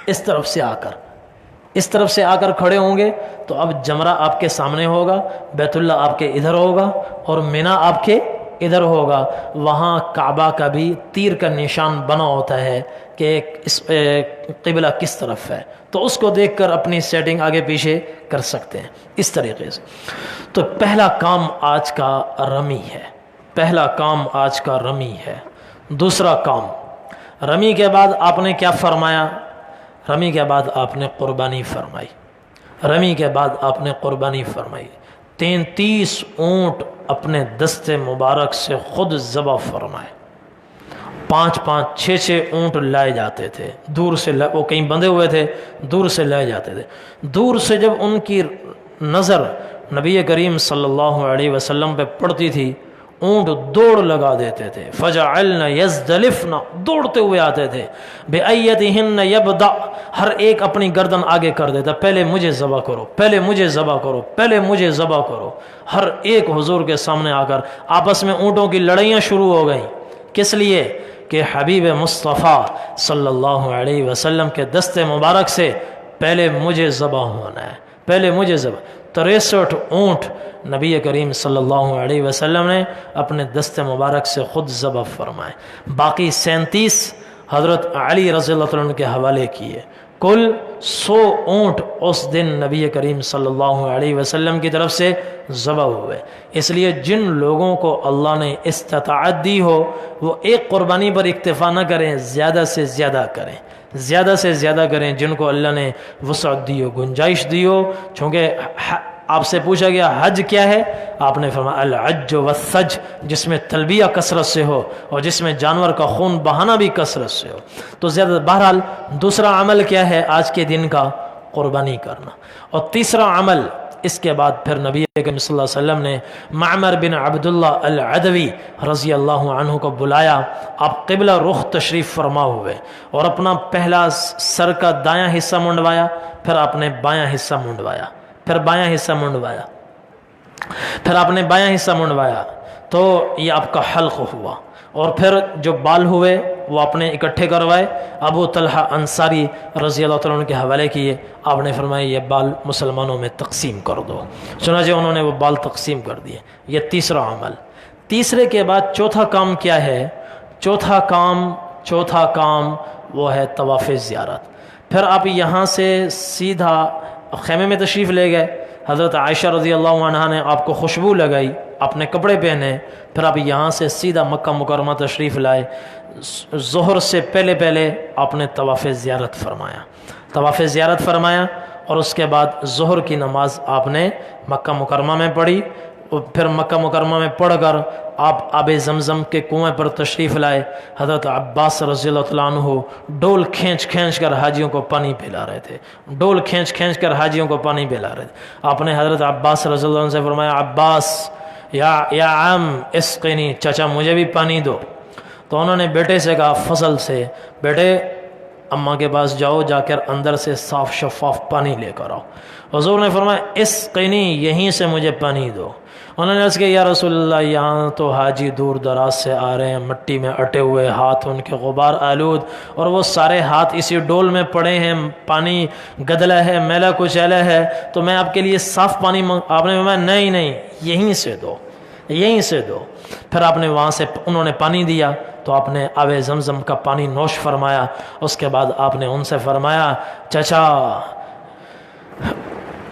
B: اس طرف سے آ کر کھڑے ہوں گے، تو اب جمرہ آپ کے سامنے ہوگا، بیت اللہ آپ کے ادھر ہوگا، اور مینا آپ کے ادھر ہوگا۔ وہاں کعبہ کا بھی تیر کا نشان بنا ہوتا ہے کہ اس قبلہ کس طرف ہے، تو اس کو دیکھ کر اپنی سیٹنگ آگے پیچھے کر سکتے ہیں اس طریقے سے۔ تو پہلا کام آج کا رمی ہے۔ دوسرا کام، رمی کے بعد آپ نے کیا فرمایا؟ رمی کے بعد آپ نے قربانی فرمائی، 33 اونٹ اپنے دست مبارک سے خود ذبح فرمائے، 5 6 اونٹ لائے جاتے تھے دور سے، وہ کہیں بندھے ہوئے تھے، دور سے لائے جاتے تھے۔ دور سے جب ان کی نظر نبی کریم صلی اللہ علیہ وسلم پہ پڑتی تھی، اونٹ دوڑ لگا دیتے تھے، فجعلن یزدلفن، دوڑتے ہوئے آتے تھے، بأیتہن یبدأ، ہر ایک اپنی گردن آگے کر دیتا، پہلے مجھے ذبح کرو، پہلے مجھے ذبح کرو، پہلے مجھے ذبح کرو۔ ہر ایک حضور کے سامنے آ کر آپس میں اونٹوں کی لڑائیاں شروع ہو گئیں، کس لیے؟ کہ حبیب مصطفیٰ صلی اللہ علیہ وسلم کے دست مبارک سے پہلے مجھے ذبح ہونا ہے، پہلے مجھے ذبح۔ 63 اونٹ نبی کریم صلی اللہ علیہ وسلم نے اپنے دست مبارک سے خود ذبح فرمائے، باقی 37 حضرت علی رضی اللہ عنہ کے حوالے کیے۔ کل 100 اونٹ اس دن نبی کریم صلی اللہ علیہ وسلم کی طرف سے ذبح ہوئے۔ اس لیے جن لوگوں کو اللہ نے استطاعت دی ہو وہ ایک قربانی پر اکتفا نہ کریں، زیادہ سے زیادہ کریں، جن کو اللہ نے وسعت دی ہو، گنجائش دی ہو۔ چونکہ آپ سے پوچھا گیا حج کیا ہے، آپ نے فرمایا الحج والثج، جس میں تلبیہ کثرت سے ہو اور جس میں جانور کا خون بہانا بھی کثرت سے ہو۔ تو زیادہ، بہرحال دوسرا عمل کیا ہے آج کے دن کا؟ قربانی کرنا۔ اور تیسرا عمل، اس کے بعد پھر نبی کریم صلی اللہ علیہ وسلم نے معمر بن عبداللہ العدوی رضی اللہ عنہ کو بلایا، آپ قبلہ رخ تشریف فرما ہوئے، اور اپنا پہلا سر کا دایاں حصہ منڈوایا، پھر آپ نے بایاں حصہ منڈوایا، پھر آپ نے بایاں حصہ منڈوایا، تو یہ آپ کا حلق ہوا۔ اور پھر جو بال ہوئے وہ آپ نے اکٹھے کروائے، ابو طلحہ انصاری رضی اللہ تعالیٰ عنہ کے حوالے کیے، آپ نے فرمایا یہ بال مسلمانوں میں تقسیم کر دو، چنانچہ انہوں نے وہ بال تقسیم کر دیے۔ یہ تیسرا عمل۔ تیسرے کے بعد چوتھا کام کیا ہے؟ چوتھا کام وہ ہے طواف زیارت۔ پھر آپ یہاں سے سیدھا خیمے میں تشریف لے گئے، حضرت عائشہ رضی اللہ عنہا نے آپ کو خوشبو لگائی، آپ نے کپڑے پہنے، پھر آپ یہاں سے سیدھا مکہ مکرمہ تشریف لائے۔ ظہر سے پہلے آپ نے طواف زیارت فرمایا، اور اس کے بعد ظہر کی نماز آپ نے مکہ مکرمہ میں پڑھی، اور پھر مکہ مکرمہ میں پڑھ کر آپ آب زمزم کے کنویں پر تشریف لائے۔ حضرت عباس رضی اللہ تعالیٰ عنہ ڈول کھینچ کھینچ کر حاجیوں کو پانی پلا رہے تھے، ڈول کھینچ کھینچ کر حاجیوں کو پانی پلا رہے تھے۔ آپ نے حضرت عباس رضی اللہ عنہ سے فرمایا، عباس یا عم اسقنی، چچا مجھے بھی پانی دو۔ تو انہوں نے بیٹے سے کہا فضل سے، بیٹے اماں کے پاس جاؤ، جا کر اندر سے صاف شفاف پانی لے کر آؤ۔ حضور نے فرمایا اسقنی، یہیں سے مجھے پانی دو۔ انہوں نے عرض کیا یا رسول اللہ یہاں تو حاجی دور دراز سے آ رہے ہیں، مٹی میں اٹے ہوئے ہاتھ، ان کے غبار آلود، اور وہ سارے ہاتھ اسی ڈول میں پڑے ہیں، پانی گدلا ہے، میلا کچیلا ہے، تو میں آپ کے لیے صاف پانی آپ نے فرمایا نہیں یہیں سے دو، یہیں سے دو۔ پھر آپ نے وہاں سے انہوں نے پانی دیا تو آپ نے آب زمزم کا پانی نوش فرمایا۔ اس کے بعد آپ نے ان سے فرمایا چچا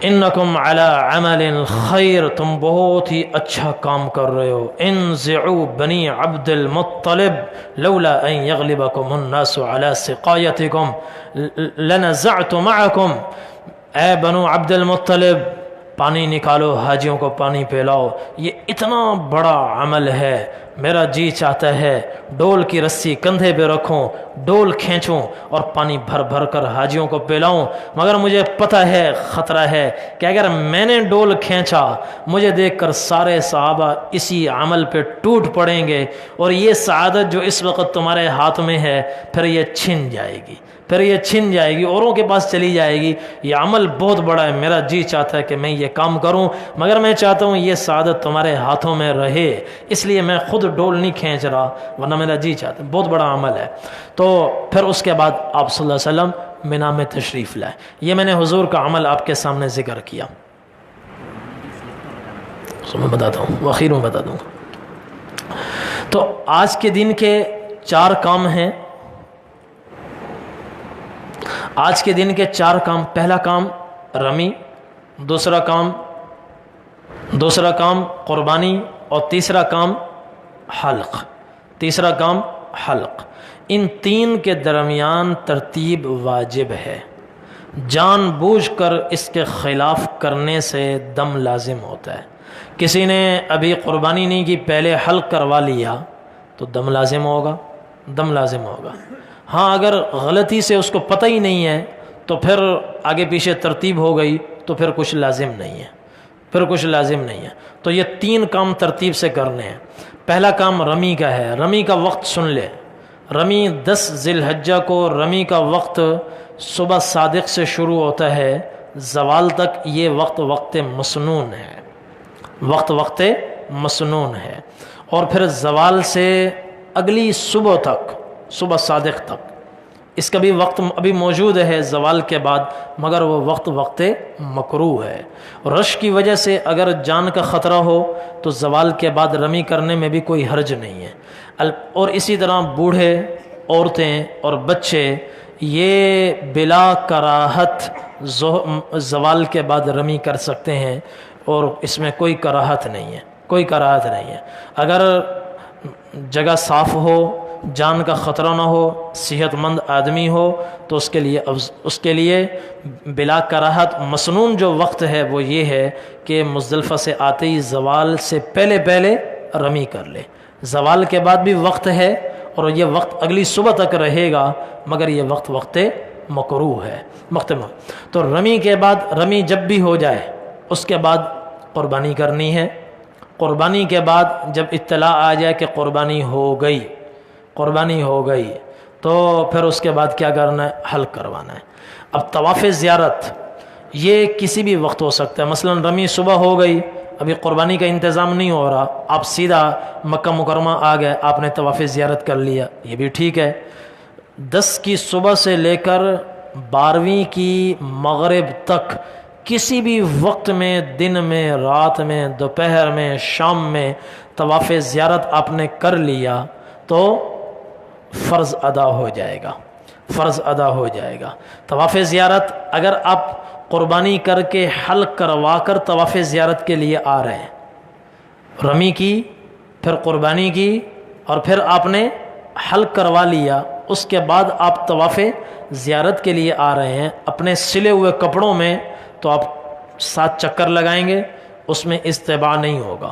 B: انکم علی عمل خیر، تم بہت ہی اچھا کام کر رہے ہو۔ انزعوا بنی عبد المطلب لولا ان یغلبکم الناس علی سقایتکم لنزعت معکم، اے بنو عبد المطلب پانی نکالو، حاجیوں کو پانی پلاؤ، یہ اتنا بڑا عمل ہے، میرا جی چاہتا ہے ڈول کی رسی کندھے پہ رکھوں، ڈول کھینچوں اور پانی بھر بھر کر حاجیوں کو پلاؤں، مگر مجھے پتہ ہے خطرہ ہے کہ اگر میں نے ڈول کھینچا مجھے دیکھ کر سارے صحابہ اسی عمل پہ ٹوٹ پڑیں گے، اور یہ سعادت جو اس وقت تمہارے ہاتھ میں ہے پھر یہ چھن جائے گی، پھر یہ چھن جائے گی، اوروں کے پاس چلی جائے گی۔ یہ عمل بہت بڑا ہے، میرا جی چاہتا ہے کہ میں یہ کام کروں، مگر میں چاہتا ہوں یہ سعادت تمہارے ہاتھوں میں رہے، اس لیے میں خود ڈول نہیں کھینچ رہا، ورنہ میرا جی چاہتا ہے، بہت بڑا عمل ہے۔ تو پھر اس کے بعد آپ صلی اللہ علیہ وسلم مینا میں تشریف لائے۔ یہ میں نے حضور کا عمل آپ کے سامنے ذکر کیا، میں بتاتا ہوں، وخیر میں بتا دوں گا۔ تو آج کے دن کے 4 کام ہیں، آج کے دن کے 4 کام۔ پہلا کام رمی، دوسرا کام قربانی، اور تیسرا کام حلق۔ ان 3 کے درمیان ترتیب واجب ہے، جان بوجھ کر اس کے خلاف کرنے سے دم لازم ہوتا ہے۔ کسی نے ابھی قربانی نہیں کی، پہلے حلق کروا لیا تو دم لازم ہوگا۔ ہاں اگر غلطی سے اس کو پتہ ہی نہیں ہے تو پھر آگے پیچھے ترتیب ہو گئی تو پھر کچھ لازم نہیں ہے، تو یہ 3 کام ترتیب سے کرنے ہیں۔ پہلا کام رمی کا ہے۔ رمی کا وقت سن لے، رمی 10 ذی الحجہ کو رمی کا وقت صبح صادق سے شروع ہوتا ہے، زوال تک یہ وقت مسنون ہے، اور پھر زوال سے اگلی صبح تک، صبح صادق تک اس کا بھی وقت ابھی موجود ہے زوال کے بعد، مگر وہ وقت مکروہ ہے۔ رش کی وجہ سے اگر جان کا خطرہ ہو تو زوال کے بعد رمی کرنے میں بھی کوئی حرج نہیں ہے۔ اور اسی طرح بوڑھے، عورتیں اور بچے یہ بلا کراہت زوال کے بعد رمی کر سکتے ہیں، اور اس میں کوئی کراہت نہیں ہے۔ اگر جگہ صاف ہو، جان کا خطرہ نہ ہو، صحت مند آدمی ہو تو اس کے لیے بلا کراہت مسنون جو وقت ہے وہ یہ ہے کہ مزدلفہ سے آتے ہی زوال سے پہلے رمی کر لے۔ زوال کے بعد بھی وقت ہے اور یہ وقت اگلی صبح تک رہے گا، مگر یہ وقت مکروہ ہے۔ تو رمی کے بعد، رمی جب بھی ہو جائے اس کے بعد قربانی کرنی ہے۔ قربانی کے بعد جب اطلاع آ جائے کہ قربانی ہو گئی تو پھر اس کے بعد کیا کرنا ہے؟ حلق کروانا ہے۔ اب طواف زیارت یہ کسی بھی وقت ہو سکتا ہے، مثلا رمی صبح ہو گئی، ابھی قربانی کا انتظام نہیں ہو رہا، آپ سیدھا مکہ مکرمہ آ گئے، آپ نے طواف زیارت کر لیا، یہ بھی ٹھیک ہے۔ 10 کی صبح سے لے کر 12ویں کی مغرب تک کسی بھی وقت میں، دن میں، رات میں، دوپہر میں، شام میں طواف زیارت آپ نے کر لیا تو فرض ادا ہو جائے گا۔ طواف زیارت اگر آپ قربانی کر کے حلق کروا کر طواف زیارت کے لیے آ رہے ہیں، رمی کی، پھر قربانی کی، اور پھر آپ نے حلق کروا لیا، اس کے بعد آپ طواف زیارت کے لیے آ رہے ہیں اپنے سلے ہوئے کپڑوں میں، تو آپ 7 چکر لگائیں گے، اس میں استباع نہیں ہوگا،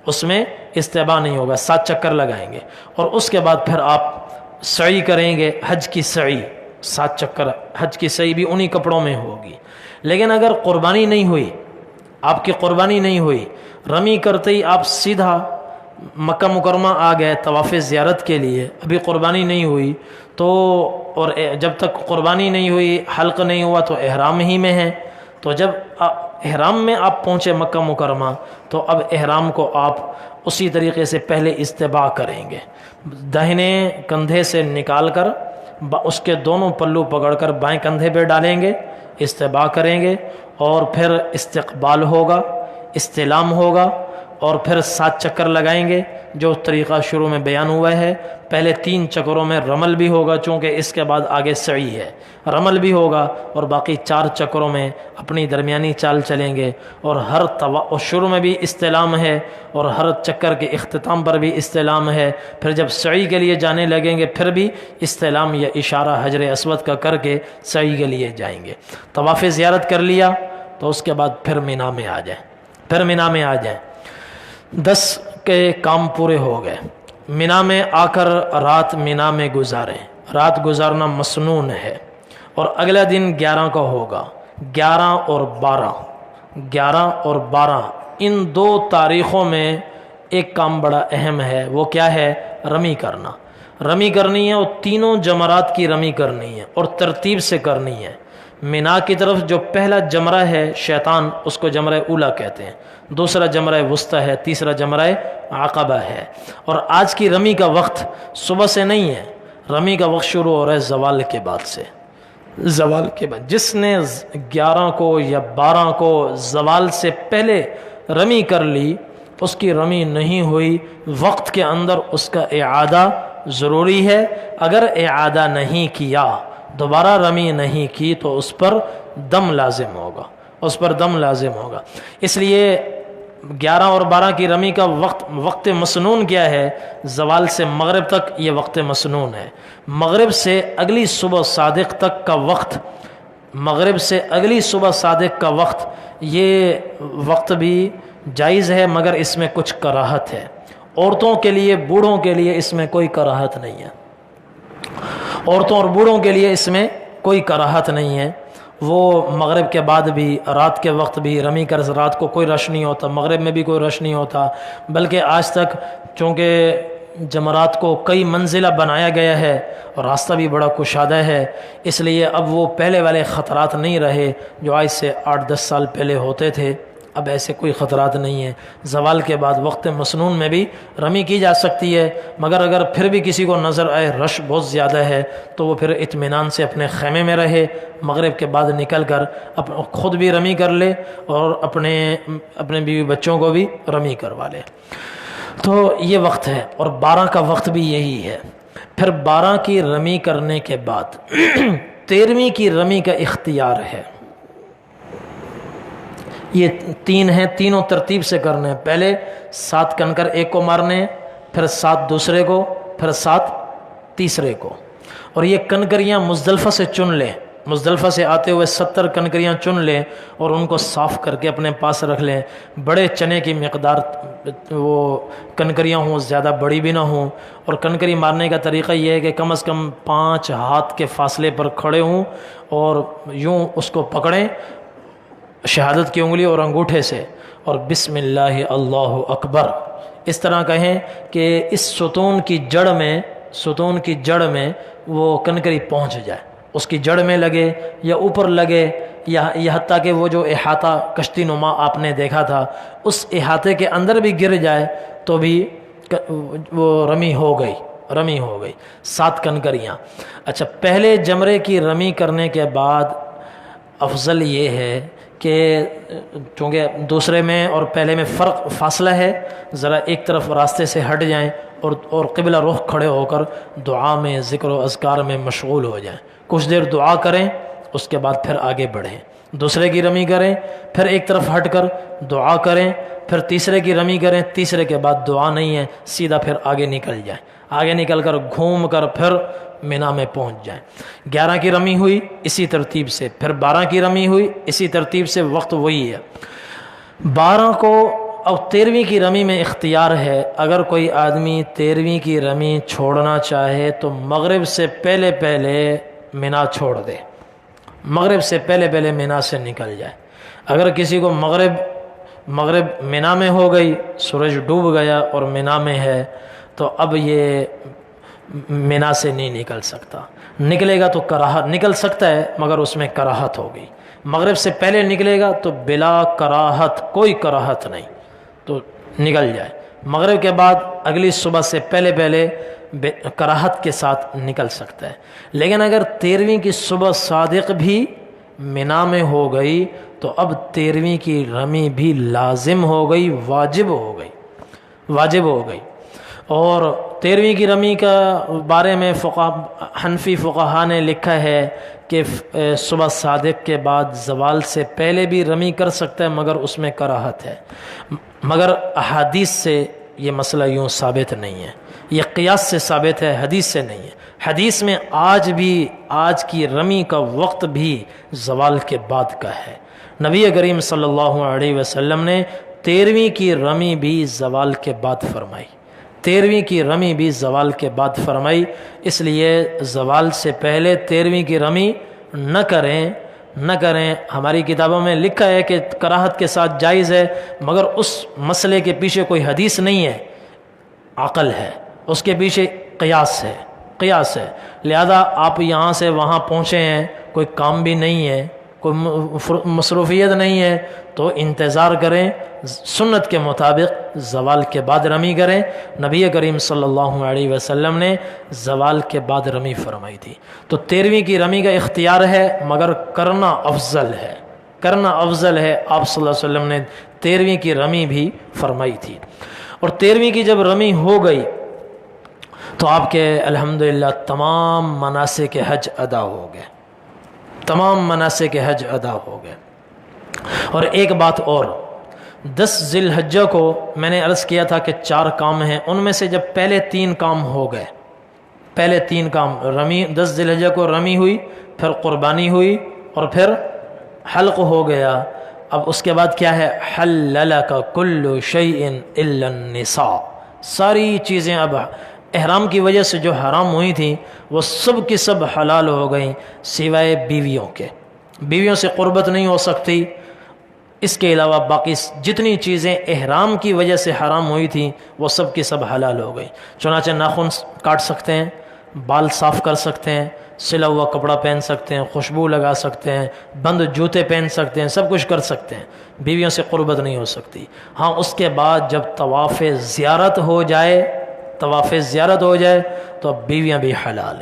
B: اس میں استباع نہیں ہوگا، 7 چکر لگائیں گے، اور اس کے بعد پھر آپ سعی کریں گے، حج کی سعی، 7 چکر حج کی سعی بھی انہی کپڑوں میں ہوگی۔ لیکن اگر قربانی نہیں ہوئی، آپ کی قربانی نہیں ہوئی، رمی کرتے ہی آپ سیدھا مکہ مکرمہ آ گئے طواف زیارت کے لیے، ابھی قربانی نہیں ہوئی تو، اور جب تک قربانی نہیں ہوئی، حلق نہیں ہوا، تو احرام ہی میں ہیں، تو جب احرام میں آپ پہنچے مکہ مکرمہ، تو اب احرام کو آپ اسی طریقے سے پہلے استباع کریں گے، داہنے کندھے سے نکال کر اس کے دونوں پلو پکڑ کر بائیں کندھے پہ ڈالیں گے، استباع کریں گے، اور پھر استقبال ہوگا، استلام ہوگا، اور پھر 7 چکر لگائیں گے جو طریقہ شروع میں بیان ہوا ہے۔ پہلے 3 چکروں میں رمل بھی ہوگا، چونکہ اس کے بعد آگے سعی ہے، رمل بھی ہوگا، اور باقی 4 چکروں میں اپنی درمیانی چال چلیں گے، اور شروع میں بھی استلام ہے، اور ہر چکر کے اختتام پر بھی استلام ہے، پھر جب سعی کے لیے جانے لگیں گے پھر بھی استلام یا اشارہ حجر اسود کا کر کے سعی کے لیے جائیں گے۔ طواف زیارت کر لیا تو اس کے بعد پھر مینا میں آ جائیں، پھر مینا میں آ جائیں، 10 کے کام پورے ہو گئے، مینا میں آ کر رات مینا میں گزاریں، رات گزارنا مسنون ہے، اور اگلا دن 11 کا ہوگا، 11 اور 12، 11 اور 12 ان 2 تاریخوں میں ایک کام بڑا اہم ہے، وہ کیا ہے؟ رمی کرنا، رمی کرنی ہے، اور تینوں جمرات کی رمی کرنی ہے، اور ترتیب سے کرنی ہے۔ مینا کی طرف جو پہلا جمرہ ہے شیطان، اس کو جمرہ اولا کہتے ہیں، دوسرا جمرہ وسطی ہے، تیسرا جمرہ عقبہ ہے، اور آج کی رمی کا وقت صبح سے نہیں ہے، رمی کا وقت شروع ہو رہا ہے زوال کے بعد سے، زوال کے بعد۔ جس نے 11 کو یا 12 کو زوال سے پہلے رمی کر لی، اس کی رمی نہیں ہوئی، وقت کے اندر اس کا اعادہ ضروری ہے، اگر اعادہ نہیں کیا، دوبارہ رمی نہیں کی، تو اس پر دم لازم ہوگا، اس پر دم لازم ہوگا۔ اس لیے 11 اور 12 کی رمی کا وقت مسنون کیا ہے؟ زوال سے مغرب تک یہ وقت مسنون ہے، مغرب سے اگلی صبح صادق تک کا وقت، مغرب سے اگلی صبح صادق کا وقت، یہ وقت بھی جائز ہے، مگر اس میں کچھ کراہت ہے، عورتوں کے لیے، بوڑھوں کے لیے اس میں کوئی کراہت نہیں ہے، عورتوں اور بوڑھوں کے لیے اس میں کوئی کراہت نہیں ہے، وہ مغرب کے بعد بھی، رات کے وقت بھی رمی کر، رات کو کوئی رش نہیں ہوتا، مغرب میں بھی کوئی رش نہیں ہوتا، بلکہ آج تک چونکہ جمرات کو کئی منزلہ بنایا گیا ہے اور راستہ بھی بڑا کشادہ ہے، اس لیے اب وہ پہلے والے خطرات نہیں رہے جو آج سے 8-10 سال پہلے ہوتے تھے، اب ایسے کوئی خطرات نہیں ہیں۔ زوال کے بعد وقت مسنون میں بھی رمی کی جا سکتی ہے، مگر اگر پھر بھی کسی کو نظر آئے رش بہت زیادہ ہے تو وہ پھر اطمینان سے اپنے خیمے میں رہے، مغرب کے بعد نکل کر خود بھی رمی کر لے اور اپنے بیوی بچوں کو بھی رمی کروا لے۔ تو یہ وقت ہے، اور 12 کا وقت بھی یہی ہے۔ پھر 12 کی رمی کرنے کے بعد 13ویں کی رمی کا اختیار ہے۔ یہ 3 ہیں، تینوں ترتیب سے کرنے ہیں، پہلے 7 کنکر ایک کو مارنے، پھر 7 دوسرے کو، پھر 7 تیسرے کو، اور یہ کنکریاں مزدلفہ سے چن لیں، مزدلفہ سے آتے ہوئے 70 کنکریاں چن لیں اور ان کو صاف کر کے اپنے پاس رکھ لیں، بڑے چنے کی مقدار وہ کنکریاں ہوں، زیادہ بڑی بھی نہ ہوں، اور کنکری مارنے کا طریقہ یہ ہے کہ کم از کم 5 ہاتھ کے فاصلے پر کھڑے ہوں اور یوں اس کو پکڑیں شہادت کی انگلی اور انگوٹھے سے، اور بسم اللہ اللہ اکبر اس طرح کہیں کہ اس ستون کی جڑ میں وہ کنکری پہنچ جائے، اس کی جڑ میں لگے یا اوپر لگے، یا حتیٰ کہ وہ جو احاطہ کشتی نما آپ نے دیکھا تھا اس احاطے کے اندر بھی گر جائے تو بھی وہ رمی ہو گئی 7 کنکریاں۔ اچھا، پہلے جمرے کی رمی کرنے کے بعد افضل یہ ہے کہ چونکہ دوسرے میں اور پہلے میں فاصلہ ہے، ذرا ایک طرف راستے سے ہٹ جائیں اور قبلہ رخ کھڑے ہو کر دعا میں، ذکر و اذکار میں مشغول ہو جائیں، کچھ دیر دعا کریں، اس کے بعد پھر آگے بڑھیں، دوسرے کی رمی کریں، پھر ایک طرف ہٹ کر دعا کریں، پھر تیسرے کی رمی کریں، تیسرے کے بعد دعا نہیں ہے، سیدھا پھر آگے نکل جائیں، آگے نکل کر گھوم کر پھر مینا میں پہنچ جائیں۔ 11 کی رمی ہوئی اسی ترتیب سے، پھر 12 کی رمی ہوئی اسی ترتیب سے، وقت وہی ہے۔ 12 کو اور 13ویں کی رمی میں اختیار ہے، اگر کوئی آدمی 13ویں کی رمی چھوڑنا چاہے تو مغرب سے پہلے پہلے مینا چھوڑ دے، مغرب سے پہلے پہلے مینا سے نکل جائے۔ اگر کسی کو مغرب مینا میں ہو گئی، سورج ڈوب گیا اور مینا میں ہے، تو اب یہ مینا سے نہیں نکل سکتا، نکلے گا تو کراہت، نکل سکتا ہے مگر اس میں کراہت ہوگی۔ مغرب سے پہلے نکلے گا تو بلا کراہت، کوئی کراہت نہیں، تو نکل جائے۔ مغرب کے بعد اگلی صبح سے پہلے پہلے کراہت کے ساتھ نکل سکتا ہے۔ لیکن اگر 13ویں کی صبح صادق بھی مینا میں ہو گئی تو اب 13ویں کی رمی بھی لازم ہو گئی، واجب ہو گئی۔ اور 13ویں کی رمی کا بارے میں حنفی فقہا نے لکھا ہے کہ صبح صادق کے بعد زوال سے پہلے بھی رمی کر سکتا ہے مگر اس میں کراہت ہے، مگر احادیث سے یہ مسئلہ یوں ثابت نہیں ہے، یہ قیاس سے ثابت ہے، حدیث سے نہیں ہے۔ حدیث میں آج کی رمی کا وقت بھی زوال کے بعد کا ہے۔ نبی کریم صلی اللہ علیہ وسلم نے 13ویں کی رمی بھی زوال کے بعد فرمائی، 13ویں کی رمی بھی زوال کے بعد فرمائی، اس لیے زوال سے پہلے 13ویں کی رمی نہ کریں۔ ہماری کتابوں میں لکھا ہے کہ کراہت کے ساتھ جائز ہے، مگر اس مسئلے کے پیچھے کوئی حدیث نہیں ہے، عقل ہے، اس کے پیچھے قیاس ہے۔ لہذا آپ یہاں سے وہاں پہنچے ہیں، کوئی کام بھی نہیں ہے، کوئی مصروفیت نہیں ہے، تو انتظار کریں، سنت کے مطابق زوال کے بعد رمی کریں۔ نبی کریم صلی اللہ علیہ وسلم نے زوال کے بعد رمی فرمائی تھی، تو 13ویں کی رمی کا اختیار ہے مگر کرنا افضل ہے۔ آپ صلی اللہ علیہ وسلم نے 13ویں کی رمی بھی فرمائی تھی، اور 13ویں کی جب رمی ہو گئی تو آپ کے الحمدللہ تمام مناسک حج ادا ہو گئے، اور ایک بات اور، 10 ذی الحجہ کو میں نے عرض کیا تھا کہ 4 کام ہیں، ان میں سے جب پہلے 3 کام ہو گئے، پہلے 3 کام رمی، 10 ذی الحجہ کو رمی ہوئی، پھر قربانی ہوئی، اور پھر حلق ہو گیا، اب اس کے بعد کیا ہے؟ حللک کل شیء الا النساء، ساری چیزیں اب احرام کی وجہ سے جو حرام ہوئی تھیں وہ سب کی سب حلال ہو گئیں سوائے بیویوں کے، بیویوں سے قربت نہیں ہو سکتی، اس کے علاوہ باقی جتنی چیزیں احرام کی وجہ سے حرام ہوئی تھیں وہ سب کی سب حلال ہو گئی۔ چنانچہ ناخن کاٹ سکتے ہیں، بال صاف کر سکتے ہیں، سلا ہوا کپڑا پہن سکتے ہیں، خوشبو لگا سکتے ہیں، بند جوتے پہن سکتے ہیں، سب کچھ کر سکتے ہیں، بیویوں سے قربت نہیں ہو سکتی۔ ہاں اس کے بعد جب طواف زیارت ہو جائے تو اب بیویاں بھی حلال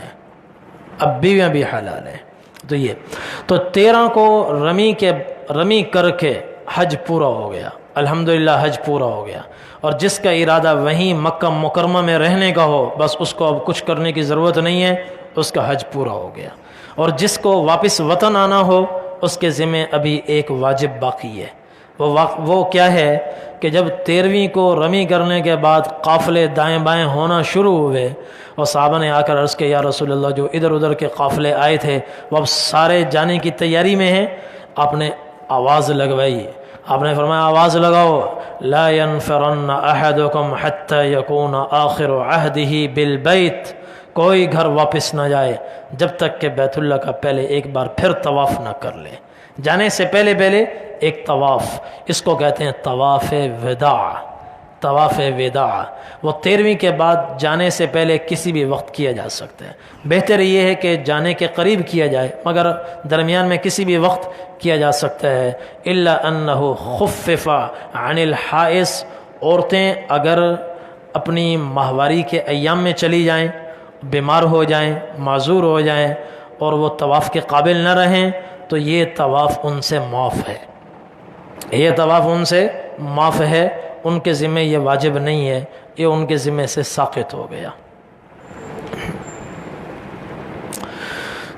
B: ہیں، تو 13 کو رمی کر کے حج پورا ہو گیا، الحمدللہ حج پورا ہو گیا، اور جس کا ارادہ وہیں مکہ مکرمہ میں رہنے کا ہو بس اس کو اب کچھ کرنے کی ضرورت نہیں ہے، اس کا حج پورا ہو گیا۔ اور جس کو واپس وطن آنا ہو اس کے ذمہ ابھی ایک واجب باقی ہے، وہ کیا ہے کہ جب 13ویں کو رمی کرنے کے بعد قافلے دائیں بائیں ہونا شروع ہوئے اور صحابہ نے آ کر عرض کیا یا رسول اللہ جو ادھر ادھر کے قافلے آئے تھے وہ اب سارے جانے کی تیاری میں ہیں، آپ نے آواز لگوائی، آپ نے فرمایا آواز لگاؤ، لا ينفرن احدکم حتی یکون آخر عہدہ بالبیت، کوئی گھر واپس نہ جائے جب تک کہ بیت اللہ کا پہلے ایک بار پھر طواف نہ کر لے، جانے سے پہلے ایک طواف، اس کو کہتے ہیں طواف وداع، وہ 13ویں کے بعد جانے سے پہلے کسی بھی وقت کیا جا سکتا ہے، بہتر یہ ہے کہ جانے کے قریب کیا جائے مگر درمیان میں کسی بھی وقت کیا جا سکتا ہے۔ الا انہ خفف عن الحائض، عورتیں اگر اپنی ماہواری کے ایام میں چلی جائیں، بیمار ہو جائیں، معذور ہو جائیں اور وہ طواف کے قابل نہ رہیں تو یہ طواف ان سے معاف ہے، ان کے ذمہ یہ واجب نہیں ہے، یہ ان کے ذمہ سے ساقط ہو گیا۔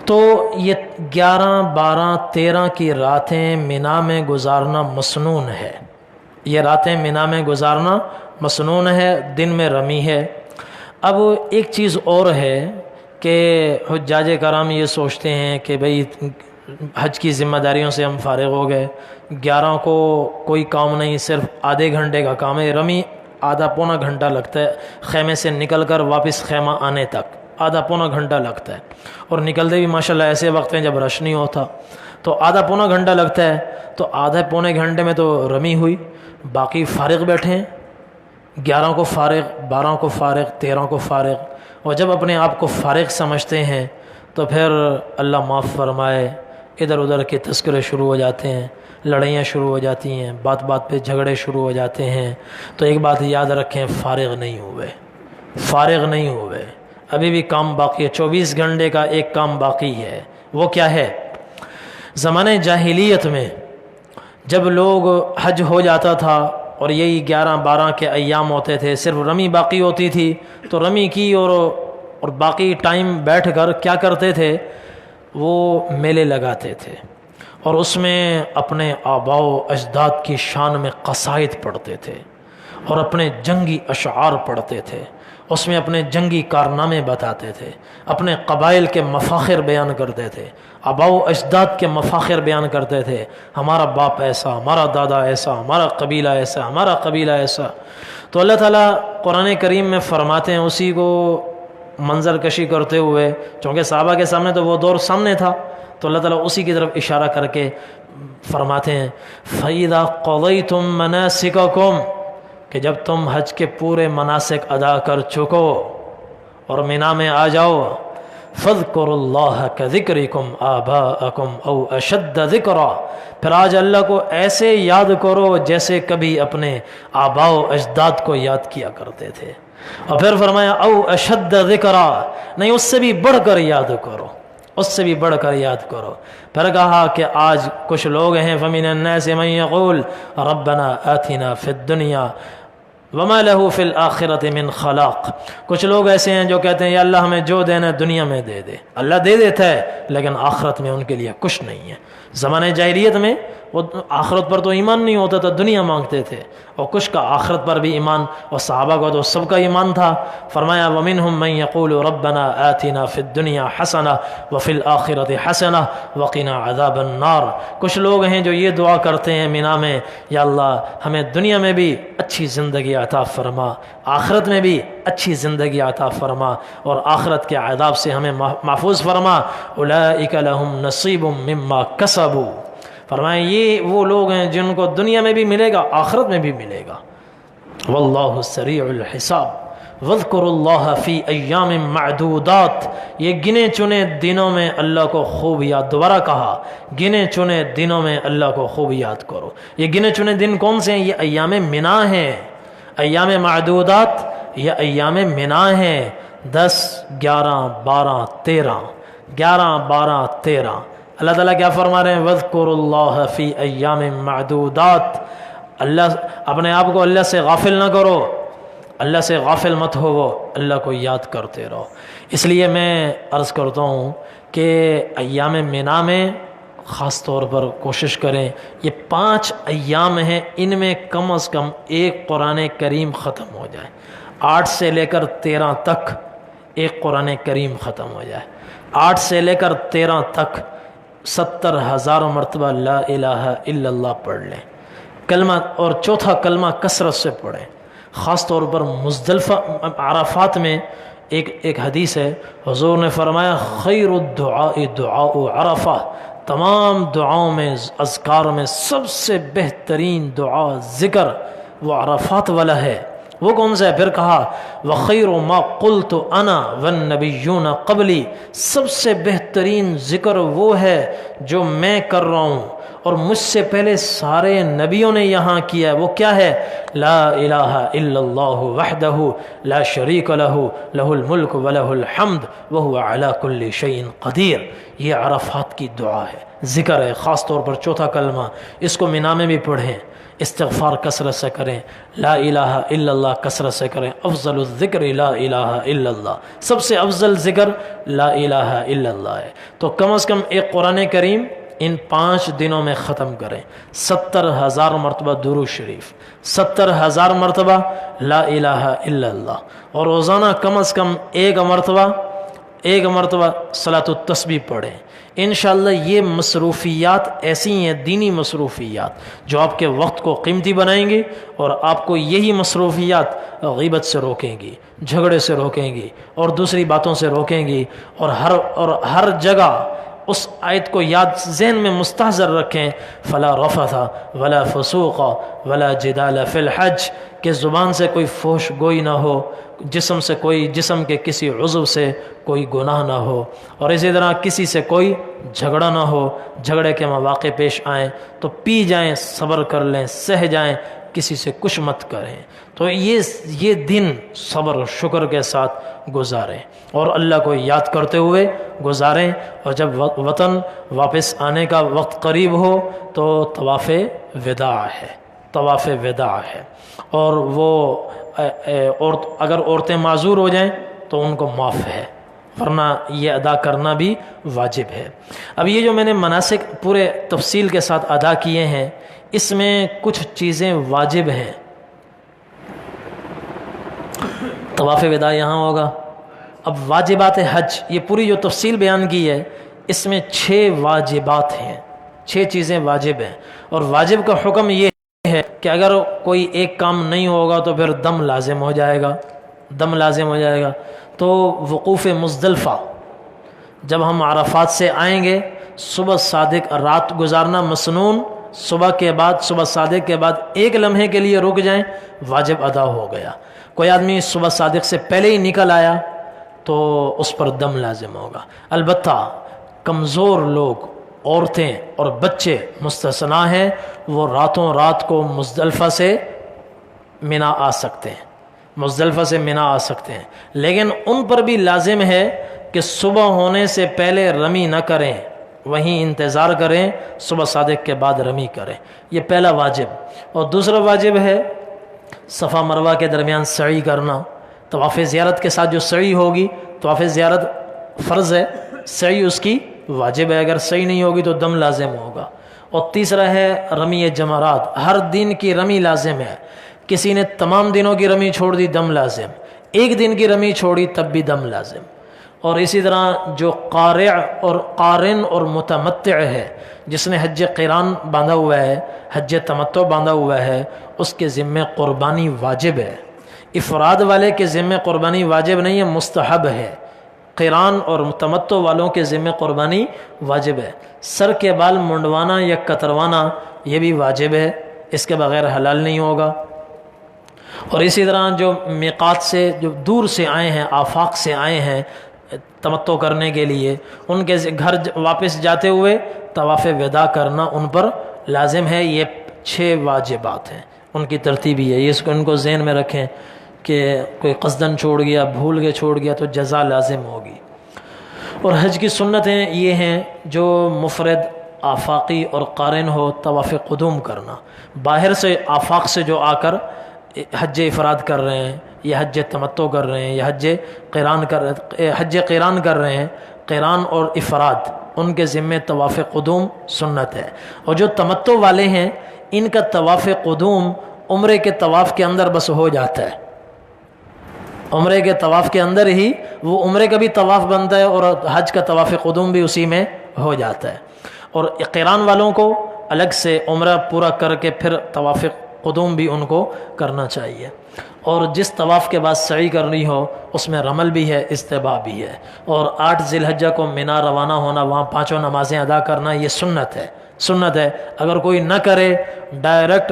B: تو یہ 11 12 13 کی راتیں مینا میں گزارنا مسنون ہے، یہ راتیں مینا میں گزارنا مسنون ہے، دن میں رمی ہے۔ اب ایک چیز اور ہے کہ حجاج کرام یہ سوچتے ہیں کہ بھئی حج کی ذمہ داریوں سے ہم فارغ ہو گئے، 11 کو کوئی کام نہیں، صرف آدھے گھنٹے کا کام ہے، رمی آدھا پونا گھنٹہ لگتا ہے، خیمے سے نکل کر واپس خیمہ آنے تک آدھا پونا گھنٹہ لگتا ہے، اور نکلتے بھی ماشاءاللہ ایسے وقت ہیں جب رش نہیں ہوتا، تو آدھا پونا گھنٹہ لگتا ہے، تو آدھے پونے گھنٹے میں تو رمی ہوئی، باقی فارغ بیٹھے ہیں، 11 کو فارغ، 12 کو فارغ، 13 کو فارغ، اور جب اپنے آپ کو فارغ سمجھتے ہیں تو پھر اللہ معاف فرمائے ادھر ادھر کے تذکرے شروع ہو جاتے ہیں، لڑائیاں شروع ہو جاتی ہیں، بات بات پہ جھگڑے شروع ہو جاتے ہیں۔ تو ایک بات یاد رکھیں، فارغ نہیں ہوئے، فارغ نہیں ہوئے، ابھی بھی کام باقی ہے، 24 گھنٹے کا ایک کام باقی ہے۔ وہ کیا ہے؟ زمانے جاہلیت میں جب لوگ حج ہو جاتا تھا اور یہی 11 12 کے ایام ہوتے تھے، صرف رمی باقی ہوتی تھی، تو رمی کی اور باقی ٹائم بیٹھ کر کیا کرتے تھے؟ وہ میلے لگاتے تھے، اور اس میں اپنے آباء و اجداد کی شان میں قصائد پڑھتے تھے اور اپنے جنگی اشعار پڑھتے تھے، اس میں اپنے جنگی کارنامے بتاتے تھے، اپنے قبائل کے مفاخر بیان کرتے تھے، آباء و اجداد کے مفاخر بیان کرتے تھے، ہمارا باپ ایسا، ہمارا دادا ایسا، ہمارا قبیلہ ایسا، ہمارا قبیلہ ایسا۔ تو اللہ تعالیٰ قرآن کریم میں فرماتے ہیں، اسی کو منظر کشی کرتے ہوئے، چونکہ صحابہ کے سامنے تو وہ دور سامنے تھا، تو اللہ تعالیٰ اسی کی طرف اشارہ کر کے فرماتے ہیں فَإِذَا قَضَيْتُم مَنَاسِكَكُمْ، کہ جب تم حج کے پورے مناسک ادا کر چکو اور مینا میں آ جاؤ، فَاذْكُرُوا اللَّهَ كَذِكْرِكُمْ آبَاءَكُمْ أَوْ أَشَدَّ ذِكْرًا، پھر آج اللہ کو ایسے یاد کرو جیسے کبھی اپنے آباء و اجداد کو یاد کیا کرتے تھے، اور پھر فرمایا او اشد ذکرا، نہیں اس سے بھی بڑھ کر یاد کرو، اس سے بھی بڑھ کر یاد کرو۔ پھر کہا کہ آج کچھ لوگ ہیں فَمِنَ النَّاسِ مَن يَقُولُ رَبَّنَا آتِنَا فِي الدُّنْيَا وَمَا لَهُ فِي الْآخِرَةِ مِنْ خَلَاقٍ، کچھ لوگ ایسے ہیں جو کہتے ہیں یا اللہ ہمیں جو دینا دنیا میں دے دے، اللہ دے دیتا ہے لیکن آخرت میں ان کے لیے کچھ نہیں ہے۔ زمانے جاہلیت میں وہ آخرت پر تو ایمان نہیں ہوتا تھا، دنیا مانگتے تھے، اور کچھ کا آخرت پر بھی ایمان، اور صحابہ کو تو سب کا ایمان تھا۔ فرمایا وَمِنْهُمْ مَنْ يَقُولُ رَبَّنَا آتِنَا فِي الدُّنْيَا حَسَنَةً وَفِي الْآخِرَةِ حَسَنَةً وَقِنَا عَذَابَ النَّارِ، کچھ لوگ ہیں جو یہ دعا کرتے ہیں مینا میں، یا اللہ ہمیں دنیا میں بھی اچھی زندگی عطا فرما، آخرت میں بھی اچھی زندگی عطا فرما، اور آخرت کے عذاب سے ہمیں محفوظ فرما۔ اولئک لہم نصیب مما کسبوا، فرمائیں یہ وہ لوگ ہیں جن کو دنیا میں بھی ملے گا، آخرت میں بھی ملے گا۔ واللہ سریع الحساب وَاذْكُرُوا اللَّهَ فِي أَيَّامٍ مَعْدُودَاتٍ، یہ گنے چنے دنوں میں اللہ کو خوب یاد، دوبارہ کہا گنے چنے دنوں میں اللہ کو خوب یاد کرو۔ یہ گنے چنے دن کون سے ہیں؟ یہ ایام منا ہیں، ایام معدودات یہ ایام منا ہیں، 10 11 12 13، 11 12 13۔ اللہ تعالیٰ کیا فرما رہے ہیں؟ وَاذْكُرُوا اللَّهَ فِي أَيَّامٍ مَعْدُودَاتٍ، اللہ اپنے آپ کو اللہ سے غافل نہ کرو، اللہ سے غافل مت ہو، وہ اللہ کو یاد کرتے رہو۔ اس لیے میں عرض کرتا ہوں کہ ایام مینا میں خاص طور پر کوشش کریں، یہ 5 ایام ہیں، ان میں کم از کم ایک قرآن کریم ختم ہو جائے، 8 سے لے کر 13 تک ایک قرآن کریم ختم ہو جائے، 8 سے لے کر 13 تک 70,000 مرتبہ لا الہ الا اللہ پڑھ لیں، کلمہ، اور چوتھا کلمہ کثرت سے پڑھیں۔ خاص طور پر مزدلفہ عرفات میں ایک حدیث ہے، حضور نے فرمایا خیر الدعاء دعاء عرفہ، تمام دعاؤں میں، اذکار میں سب سے بہترین دعا ذکر وہ عرفات والا ہے۔ وہ کون سا ہے؟ پھر کہا وَخَيْرُ مَا قُلْتُ أَنَا وَالنَّبِيُّونَ قَبْلِي، سب سے بہترین ذکر وہ ہے جو میں کر رہا ہوں اور مجھ سے پہلے سارے نبیوں نے یہاں کیا ہے، وہ کیا ہے؟ لا الہ الا اللہ وحدہ لا شریک لہ لہ الملک ولہ الحمد وہو علی کل شیء قدیر۔ یہ عرفات کی دعا ہے، ذکر ہے، خاص طور پر چوتھا کلمہ، اس کو مینا میں بھی پڑھیں، استغفار کثرت سے کریں، لا الہ الا اللہ کثرت سے کریں، افضل الذکر لا الہ الا اللہ، سب سے افضل ذکر لا الہ الا اللہ ہے۔ تو کم از کم ایک قرآن کریم ان 5 دنوں میں ختم کریں، 70,000 مرتبہ درود شریف، 70,000 مرتبہ لا الہ الا اللہ، اور روزانہ کم از کم ایک مرتبہ صلاۃ التسبیح پڑھیں۔ انشاءاللہ یہ مصروفیات ایسی ہیں، دینی مصروفیات، جو آپ کے وقت کو قیمتی بنائیں گی، اور آپ کو یہی مصروفیات غیبت سے روکیں گی، جھگڑے سے روکیں گی، اور دوسری باتوں سے روکیں گی، اور ہر جگہ اس آیت کو یاد ذہن میں مستحضر رکھیں، فلا رفث ولا فسوق ولا جدال فی الحج، کہ زبان سے کوئی فحش گوئی نہ ہو، جسم کے کسی عضو سے کوئی گناہ نہ ہو، اور اسی طرح کسی سے کوئی جھگڑا نہ ہو۔ جھگڑے کے مواقع پیش آئیں تو پی جائیں، صبر کر لیں، سہ جائیں، کسی سے کچھ مت کریں۔ تو یہ دن صبر و شکر کے ساتھ گزاریں، اور اللہ کو یاد کرتے ہوئے گزاریں، اور جب وطن واپس آنے کا وقت قریب ہو تو طواف وداع ہے، اور وہ اگر عورتیں معذور ہو جائیں تو ان کو معاف ہے، ورنہ یہ ادا کرنا بھی واجب ہے۔ اب یہ جو میں نے مناسک پورے تفصیل کے ساتھ ادا کیے ہیں، اس میں کچھ چیزیں واجب ہیں۔ طواف وداع یہاں ہوگا۔ اب واجبات حج، یہ پوری جو تفصیل بیان کی ہے، اس میں 6 واجبات ہیں، 6 چیزیں واجب ہیں، اور واجب کا حکم یہ ہے کہ اگر کوئی ایک کام نہیں ہوگا تو پھر دم لازم ہو جائے گا۔ تو وقوف مزدلفہ، جب ہم عرفات سے آئیں گے، صبح صادق رات گزارنا مسنون، صبح صادق کے بعد 1 لمحے کے لیے رک جائیں، واجب ادا ہو گیا۔ کوئی آدمی صبح صادق سے پہلے ہی نکل آیا تو اس پر دم لازم ہوگا۔ البتہ کمزور لوگ، عورتیں اور بچے مستثنیٰ ہیں، وہ رات کو مزدلفہ سے منا آ سکتے ہیں، لیکن ان پر بھی لازم ہے کہ صبح ہونے سے پہلے رمی نہ کریں، وہیں انتظار کریں، صبح صادق کے بعد رمی کریں۔ یہ پہلا واجب۔ اور دوسرا واجب ہے صفا مروہ کے درمیان سعی کرنا۔ طواف زیارت کے ساتھ جو سعی ہوگی، طواف زیارت فرض ہے، سعی اس کی واجب ہے، اگر سعی نہیں ہوگی تو دم لازم ہوگا۔ اور تیسرا ہے رمی جمرات، ہر دن کی رمی لازم ہے۔ کسی نے تمام دنوں کی رمی چھوڑ دی، دم لازم، 1 دن کی رمی چھوڑی تب بھی دم لازم۔ اور اسی طرح جو قارن اور متمتع ہے، جس نے حج قران باندھا ہوا ہے، حج تمتع باندھا ہوا ہے، اس کے ذمہ قربانی واجب ہے۔ افراد والے کے ذمہ قربانی واجب نہیں ہے، مستحب ہے۔ قران اور تمتع والوں کے ذمہ قربانی واجب ہے۔ سر کے بال منڈوانا یا کتروانا یہ بھی واجب ہے، اس کے بغیر حلال نہیں ہوگا۔ اور اسی طرح جو میقات سے، جو دور سے آئے ہیں، آفاق سے آئے ہیں تمتع کرنے کے لیے، ان کے گھر واپس جاتے ہوئے طواف وداع کرنا ان پر لازم ہے۔ یہ 6 واجبات ہیں، ان کی ترتیب ہی ہے، ان کو ذہن میں رکھیں کہ کوئی قصدن چھوڑ گیا، بھول کے چھوڑ گیا تو جزا لازم ہوگی۔ اور حج کی سنتیں یہ ہیں جو مفرد، آفاقی اور قارن ہو، طواف قدوم کرنا۔ باہر سے آفاق سے جو آ کر حج افراد کر رہے ہیں، یا حج تمتع کر رہے ہیں، یا حج قران کر رہے ہیں، قران اور افراد، ان کے ذمہ طواف قدوم سنت ہے۔ اور جو تمتع والے ہیں، ان کا طواف قدوم عمرے کے طواف کے اندر بس ہو جاتا ہے، عمرے کے طواف کے اندر ہی وہ عمرے کا بھی طواف بنتا ہے، اور حج کا طواف قدوم بھی اسی میں ہو جاتا ہے۔ اور قران والوں کو الگ سے عمرہ پورا کر کے پھر طواف قدوم بھی ان کو کرنا چاہیے۔ اور جس طواف کے بعد سعی کرنی ہو، اس میں رمل بھی ہے، استباح بھی ہے۔ اور 8 ذی الحجہ کو مینا روانہ ہونا، وہاں 5 نمازیں ادا کرنا، یہ سنت ہے۔ اگر کوئی نہ کرے، ڈائریکٹ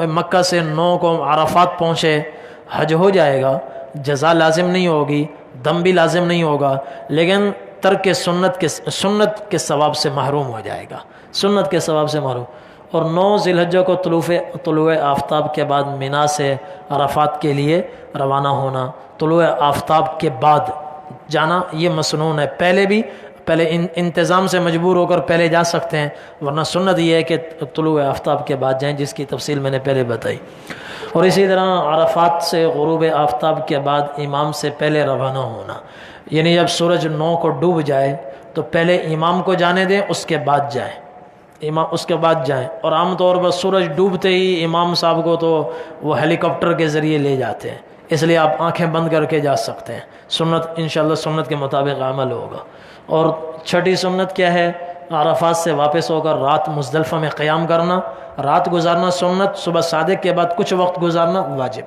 B: مکہ سے 9 کو عرفات پہنچے، حج ہو جائے گا، جزا لازم نہیں ہوگی، دم بھی لازم نہیں ہوگا، لیکن ترک سنت کے ثواب سے محروم ہو جائے گا، سنت کے ثواب سے محروم۔ اور 9 ذی الحجہ کو طلوع آفتاب کے بعد مینا سے عرفات کے لیے روانہ ہونا، طلوع آفتاب کے بعد جانا یہ مسنون ہے۔ پہلے انتظام سے مجبور ہو کر پہلے جا سکتے ہیں، ورنہ سنت یہ ہے کہ طلوع آفتاب کے بعد جائیں، جس کی تفصیل میں نے پہلے بتائی۔ اور اسی طرح عرفات سے غروب آفتاب کے بعد امام سے پہلے روانہ ہونا، یعنی جب سورج 9 کو ڈوب جائے تو پہلے امام کو جانے دیں، اس کے بعد جائیں۔ اور عام طور پر سورج ڈوبتے ہی امام صاحب کو تو وہ ہیلی کاپٹر کے ذریعے لے جاتے ہیں، اس لیے آپ آنکھیں بند کر کے جا سکتے ہیں۔ سنت انشاءاللہ سنت کے مطابق عمل ہوگا۔ اور چھٹی سنت کیا ہے؟ عرفات سے واپس ہو کر رات مزدلفہ میں قیام کرنا، رات گزارنا سنت، صبح صادق کے بعد کچھ وقت گزارنا واجب۔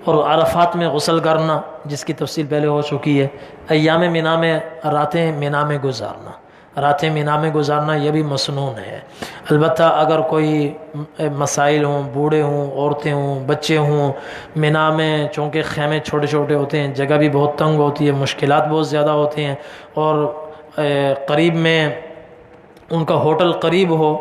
B: اور عرفات میں غسل کرنا، جس کی تفصیل پہلے ہو چکی ہے۔ ایام مینا میں راتیں مینا میں گزارنا یہ بھی مسنون ہے۔ البتہ اگر کوئی مسائل ہوں، بوڑھے ہوں، عورتیں ہوں، بچے ہوں، مینا میں چونکہ خیمے چھوٹے چھوٹے ہوتے ہیں، جگہ بھی بہت تنگ ہوتی ہے، مشکلات بہت زیادہ ہوتی ہیں، اور قریب میں ان کا ہوٹل قریب ہو،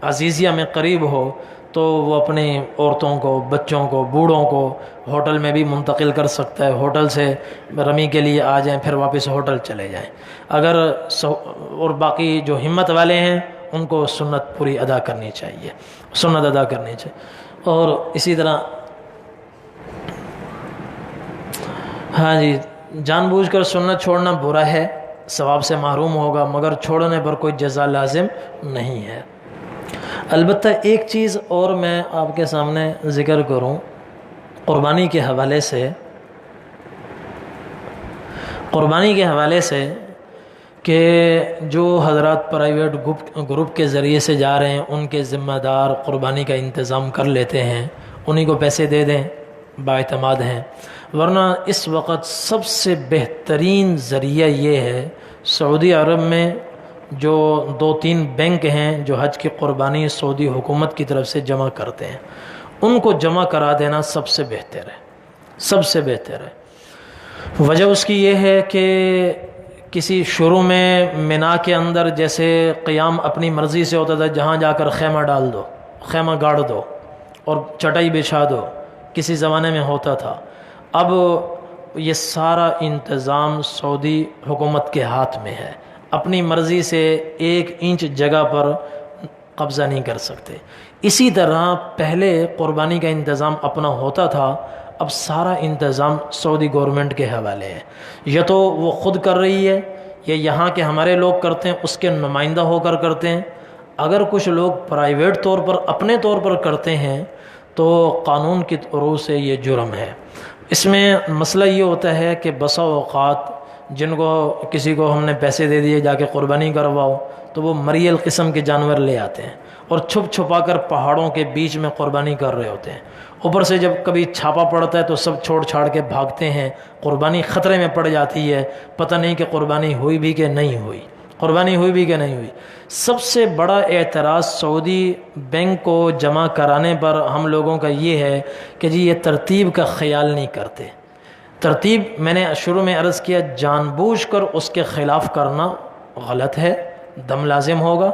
B: عزیزیہ میں قریب ہو، تو وہ اپنی عورتوں کو، بچوں کو، بوڑھوں کو ہوٹل میں بھی منتقل کر سکتا ہے، ہوٹل سے رمی کے لیے آ جائیں، پھر واپس ہوٹل چلے جائیں۔ اور باقی جو ہمت والے ہیں ان کو سنت پوری ادا کرنی چاہیے۔ اور اسی طرح ہاں جی، جان بوجھ کر سنت چھوڑنا برا ہے، ثواب سے محروم ہوگا، مگر چھوڑنے پر کوئی جزا لازم نہیں ہے۔ البتہ ایک چیز اور میں آپ کے سامنے ذکر کروں قربانی کے حوالے سے کہ جو حضرات پرائیویٹ گروپ کے ذریعے سے جا رہے ہیں، ان کے ذمہ دار قربانی کا انتظام کر لیتے ہیں، انہی کو پیسے دے دیں، باعتماد ہیں۔ ورنہ اس وقت سب سے بہترین ذریعہ یہ ہے، سعودی عرب میں جو 2-3 بینک ہیں جو حج کی قربانی سعودی حکومت کی طرف سے جمع کرتے ہیں، ان کو جمع کرا دینا سب سے بہتر ہے۔ وجہ اس کی یہ ہے کہ کسی شروع میں مینا کے اندر جیسے قیام اپنی مرضی سے ہوتا تھا، جہاں جا کر خیمہ گاڑ دو اور چٹائی بچھا دو، کسی زمانے میں ہوتا تھا۔ اب یہ سارا انتظام سعودی حکومت کے ہاتھ میں ہے، اپنی مرضی سے 1 انچ جگہ پر قبضہ نہیں کر سکتے۔ اسی طرح پہلے قربانی کا انتظام اپنا ہوتا تھا، اب سارا انتظام سعودی گورنمنٹ کے حوالے ہے۔ یا تو وہ خود کر رہی ہے، یا یہاں کے ہمارے لوگ کرتے ہیں، اس کے نمائندہ ہو کر کرتے ہیں۔ اگر کچھ لوگ پرائیویٹ طور پر اپنے طور پر کرتے ہیں تو قانون کی روح سے یہ جرم ہے۔ اس میں مسئلہ یہ ہوتا ہے کہ بسا اوقات کسی کو ہم نے پیسے دے دیے جا کے قربانی کرواؤ، تو وہ مریل قسم کے جانور لے آتے ہیں اور چھپا کر پہاڑوں کے بیچ میں قربانی کر رہے ہوتے ہیں۔ اوپر سے جب کبھی چھاپا پڑتا ہے تو سب چھوڑ چھاڑ کے بھاگتے ہیں، قربانی خطرے میں پڑ جاتی ہے، پتہ نہیں کہ قربانی ہوئی بھی کہ نہیں ہوئی۔ سب سے بڑا اعتراض سعودی بینک کو جمع کرانے پر ہم لوگوں کا یہ ہے کہ جی یہ ترتیب کا خیال نہیں کرتے۔ ترتیب میں نے شروع میں عرض کیا، جان بوجھ کر اس کے خلاف کرنا غلط ہے، دم لازم ہوگا،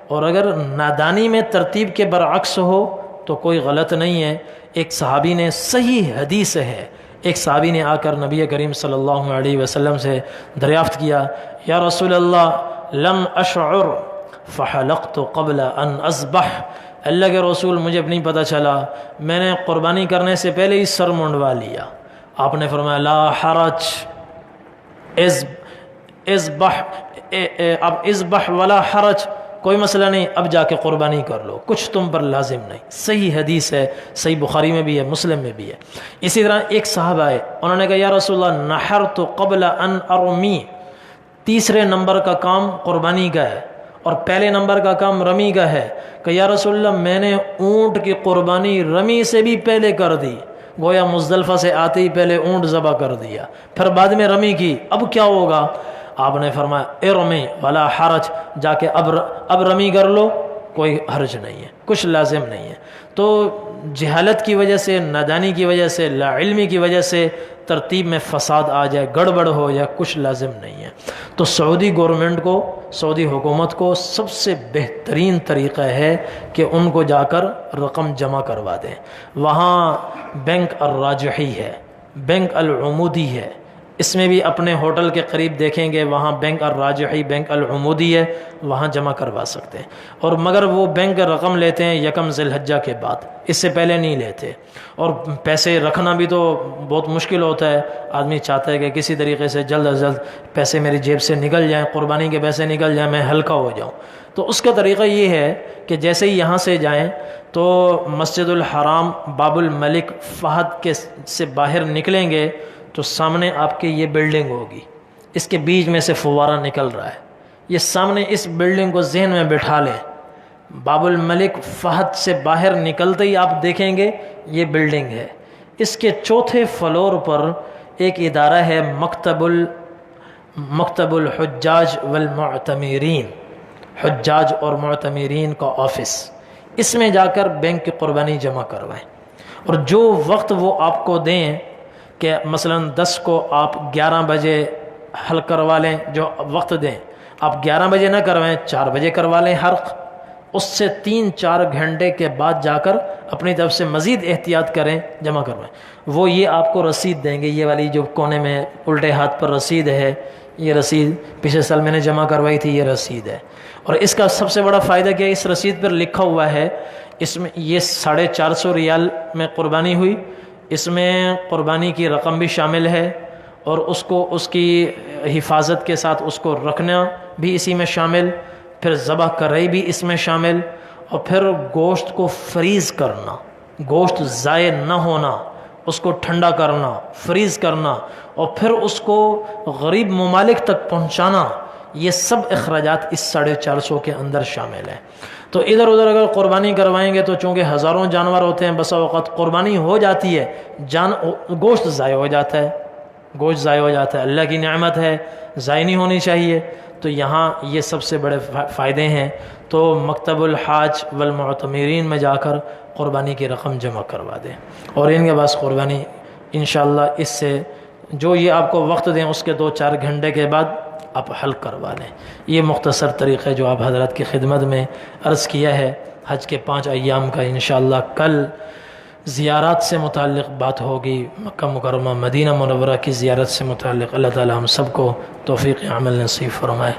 B: اور اگر نادانی میں ترتیب کے برعکس ہو تو کوئی غلط نہیں ہے۔ ایک صحابی نے، صحیح حدیث ہے، ایک صحابی نے آ کر نبی کریم صلی اللہ علیہ وسلم سے دریافت کیا، یا رسول اللہ لم اشعر فحلقت قبل ان اذبح، اللہ کے رسول مجھے نہیں پتہ چلا، میں نے قربانی کرنے سے پہلے ہی سر منڈوا لیا۔ آپ نے فرمایا لا حرج، اب اذبح ولا حرج، کوئی مسئلہ نہیں، اب جا کے قربانی کر لو، کچھ تم پر لازم نہیں۔ صحیح حدیث ہے، صحیح بخاری میں بھی ہے، مسلم میں بھی ہے۔ اسی طرح ایک صاحب آئے، انہوں نے کہا یا رسول اللہ نحرت قبل ان ارمی، تیسرے نمبر کا کام قربانی کا ہے اور پہلے نمبر کا کام رمی کا ہے، کہ یا رسول اللہ میں نے اونٹ کی قربانی رمی سے بھی پہلے کر دی، گویا مزدلفہ سے آتے ہی پہلے اونٹ ذبح کر دیا، پھر بعد میں رمی کی، اب کیا ہوگا؟ آپ نے فرمایا ارمی ولا حرج، جا کے اب رمی کر لو، کوئی حرج نہیں ہے، کچھ لازم نہیں ہے۔ تو جہالت کی وجہ سے، نادانی کی وجہ سے، لا علمی کی وجہ سے ترتیب میں فساد آ جائے، گڑبڑ ہو جائے، کچھ لازم نہیں ہے۔ تو سعودی گورنمنٹ کو، سعودی حکومت کو سب سے بہترین طریقہ ہے کہ ان کو جا کر رقم جمع کروا دیں۔ وہاں بینک الراجحی ہے، بینک العمودی ہے، اس میں بھی اپنے ہوٹل کے قریب دیکھیں گے وہاں بینک الراجحی، بینک العمودی ہے، وہاں جمع کروا سکتے ہیں۔ اور مگر وہ بینک رقم لیتے ہیں یکم ذی الحجہ کے بعد، اس سے پہلے نہیں لیتے۔ اور پیسے رکھنا بھی تو بہت مشکل ہوتا ہے، آدمی چاہتا ہے کہ کسی طریقے سے جلد از جلد پیسے میری جیب سے نکل جائیں، قربانی کے پیسے نکل جائیں، میں ہلکا ہو جاؤں۔ تو اس کا طریقہ یہ ہے کہ جیسے ہی یہاں سے جائیں تو مسجد الحرام باب الملک فہد کے سے باہر نکلیں گے تو سامنے آپ کی یہ بلڈنگ ہوگی، اس کے بیچ میں سے فوارہ نکل رہا ہے۔ یہ سامنے اس بلڈنگ کو ذہن میں بٹھا لیں، باب الملک فہد سے باہر نکلتے ہی آپ دیکھیں گے یہ بلڈنگ ہے۔ اس کے چوتھے فلور پر ایک ادارہ ہے مکتب الحجاج والمعتمرین، حجاج اور معتمرین کا آفس۔ اس میں جا کر بینک کی قربانی جمع کروائیں، اور جو وقت وہ آپ کو دیں کہ مثلا 10 کو آپ 11 بجے حل کروا لیں، جو وقت دیں آپ 11 بجے نہ کروائیں، 4 بجے کروا لیں حلق، اس سے 3-4 گھنٹے کے بعد جا کر اپنی طرف سے مزید احتیاط کریں، جمع کروائیں۔ وہ یہ آپ کو رسید دیں گے، یہ والی جو کونے میں الٹے ہاتھ پر رسید ہے، یہ رسید پچھلے سال میں نے جمع کروائی تھی، یہ رسید ہے۔ اور اس کا سب سے بڑا فائدہ کیا ہے، اس رسید پر لکھا ہوا ہے، اس میں یہ 450 ریال میں قربانی ہوئی، اس میں قربانی کی رقم بھی شامل ہے، اور اس کو اس کی حفاظت کے ساتھ اس کو رکھنا بھی اسی میں شامل، پھر ذبح کرائی بھی اس میں شامل، اور پھر گوشت کو فریز کرنا، گوشت ضائع نہ ہونا، اس کو ٹھنڈا کرنا، فریز کرنا، اور پھر اس کو غریب ممالک تک پہنچانا، یہ سب اخراجات اس 450 کے اندر شامل ہیں۔ تو ادھر ادھر اگر قربانی کروائیں گے تو چونکہ ہزاروں جانور ہوتے ہیں، بسا اوقات قربانی ہو جاتی ہے، گوشت ضائع ہو جاتا ہے، گوشت ضائع ہو جاتا ہے۔ اللہ کی نعمت ہے، ضائع نہیں ہونی چاہیے۔ تو یہاں یہ سب سے بڑے فائدے ہیں۔ تو مکتب الحاج والمعتمرین میں جا کر قربانی کی رقم جمع کروا دیں، اور ان کے پاس قربانی انشاءاللہ اس سے جو یہ آپ کو وقت دیں اس کے 2-4 گھنٹے کے بعد آپ حلق کروا لیں۔ یہ مختصر طریقہ جو آپ حضرات کی خدمت میں عرض کیا ہے حج کے 5 ایام کا۔ انشاءاللہ کل زیارات سے متعلق بات ہوگی، مکہ مکرمہ مدینہ منورہ کی زیارت سے متعلق۔ اللہ تعالی ہم سب کو توفیق عمل نصیب فرمائے۔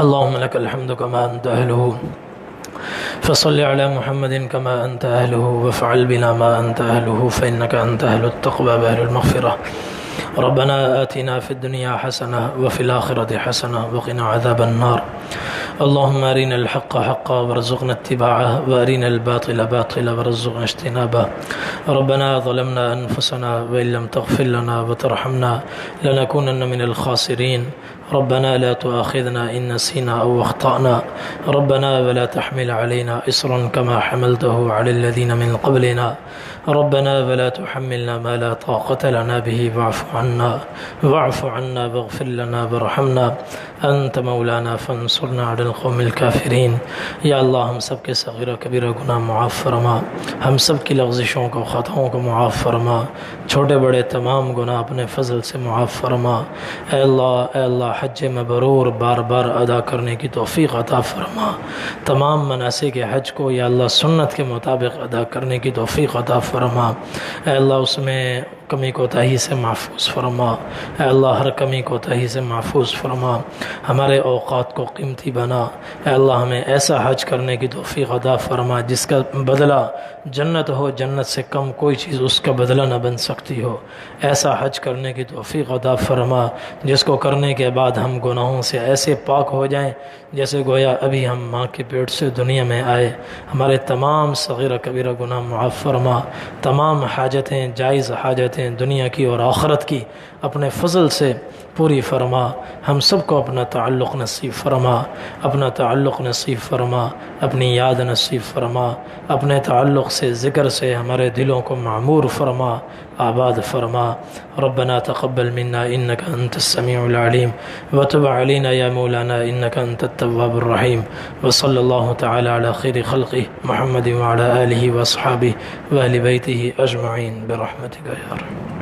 B: اللهم لك الحمد كما أنت أهله، فصل على محمد كما أنت أهله، وافعل بنا ما أنت أهله، فإنك أنت أهل التقوى وأهل المغفرة۔ ربنا آتنا في الدنيا حسنة وفي الآخرة حسنة وقنا عذاب النار۔ اللهم أرنا الحق حقا وارزقنا اتباعه، وأرنا الباطل باطلا وارزقنا اجتنابه۔ ربنا ظلمنا أنفسنا وإن لم تغفر لنا وترحمنا لنكونن من الخاسرين۔ ربنا لا تؤاخذنا إن نسينا أو أخطأنا، ربنا ولا تحمل علينا إصرا كما حملته على الذين من قبلنا، ربنا ولا تحملنا ما لا طاقة لنا به، واعف عنا واغفر لنا وارحمنا، أنت مولانا فانصرنا على القوم الكافرين۔ یا اللہ ہم سب کے صغیرہ کبیرہ گناہ معاف فرما، ہم سب کی لغزشوں کو، خطاؤں کو معاف فرما، چھوٹے بڑے تمام گناہ اپنے فضل سے معاف فرما۔ اے اللہ حج مبرور بار بار ادا کرنے کی توفیق عطا فرما، تمام مناسک حج کو یا اللہ سنت کے مطابق ادا کرنے کی توفیق عطا فرما۔ اے اللہ اس میں کمی کوتاہی سے محفوظ فرما، اے اللہ ہر کمی کوتاہی سے محفوظ فرما، ہمارے اوقات کو قیمتی بنا۔ اے اللہ ہمیں ایسا حج کرنے کی توفیق عطا فرما جس کا بدلہ جنت ہو، جنت سے کم کوئی چیز اس کا بدلہ نہ بن سکتی ہو۔ ایسا حج کرنے کی توفیق عطا فرما جس کو کرنے کے بعد ہم گناہوں سے ایسے پاک ہو جائیں جیسے گویا ابھی ہم ماں کے پیٹ سے دنیا میں آئے۔ ہمارے تمام صغیرہ کبیرہ گناہ معاف فرما، تمام حاجتیں، جائز حاجتیں دنیا کی اور آخرت کی اپنے فضل سے پوری فرما۔ ہم سب کو اپنا تعلق نصیب فرما، اپنا تعلق نصیب فرما، اپنی یاد نصیب فرما، اپنے تعلق سے، ذکر سے ہمارے دلوں کو معمور فرما۔ آباد فرما. ربنا تقبل منا إنك أنت السميع العليم وتب علينا يا مولانا إنك أنت التواب الرحيم. وصلى الله تعالى على خير خلقه محمد وعلى آله وأصحابه وأهل بيته أجمعين برحمتك يا رب.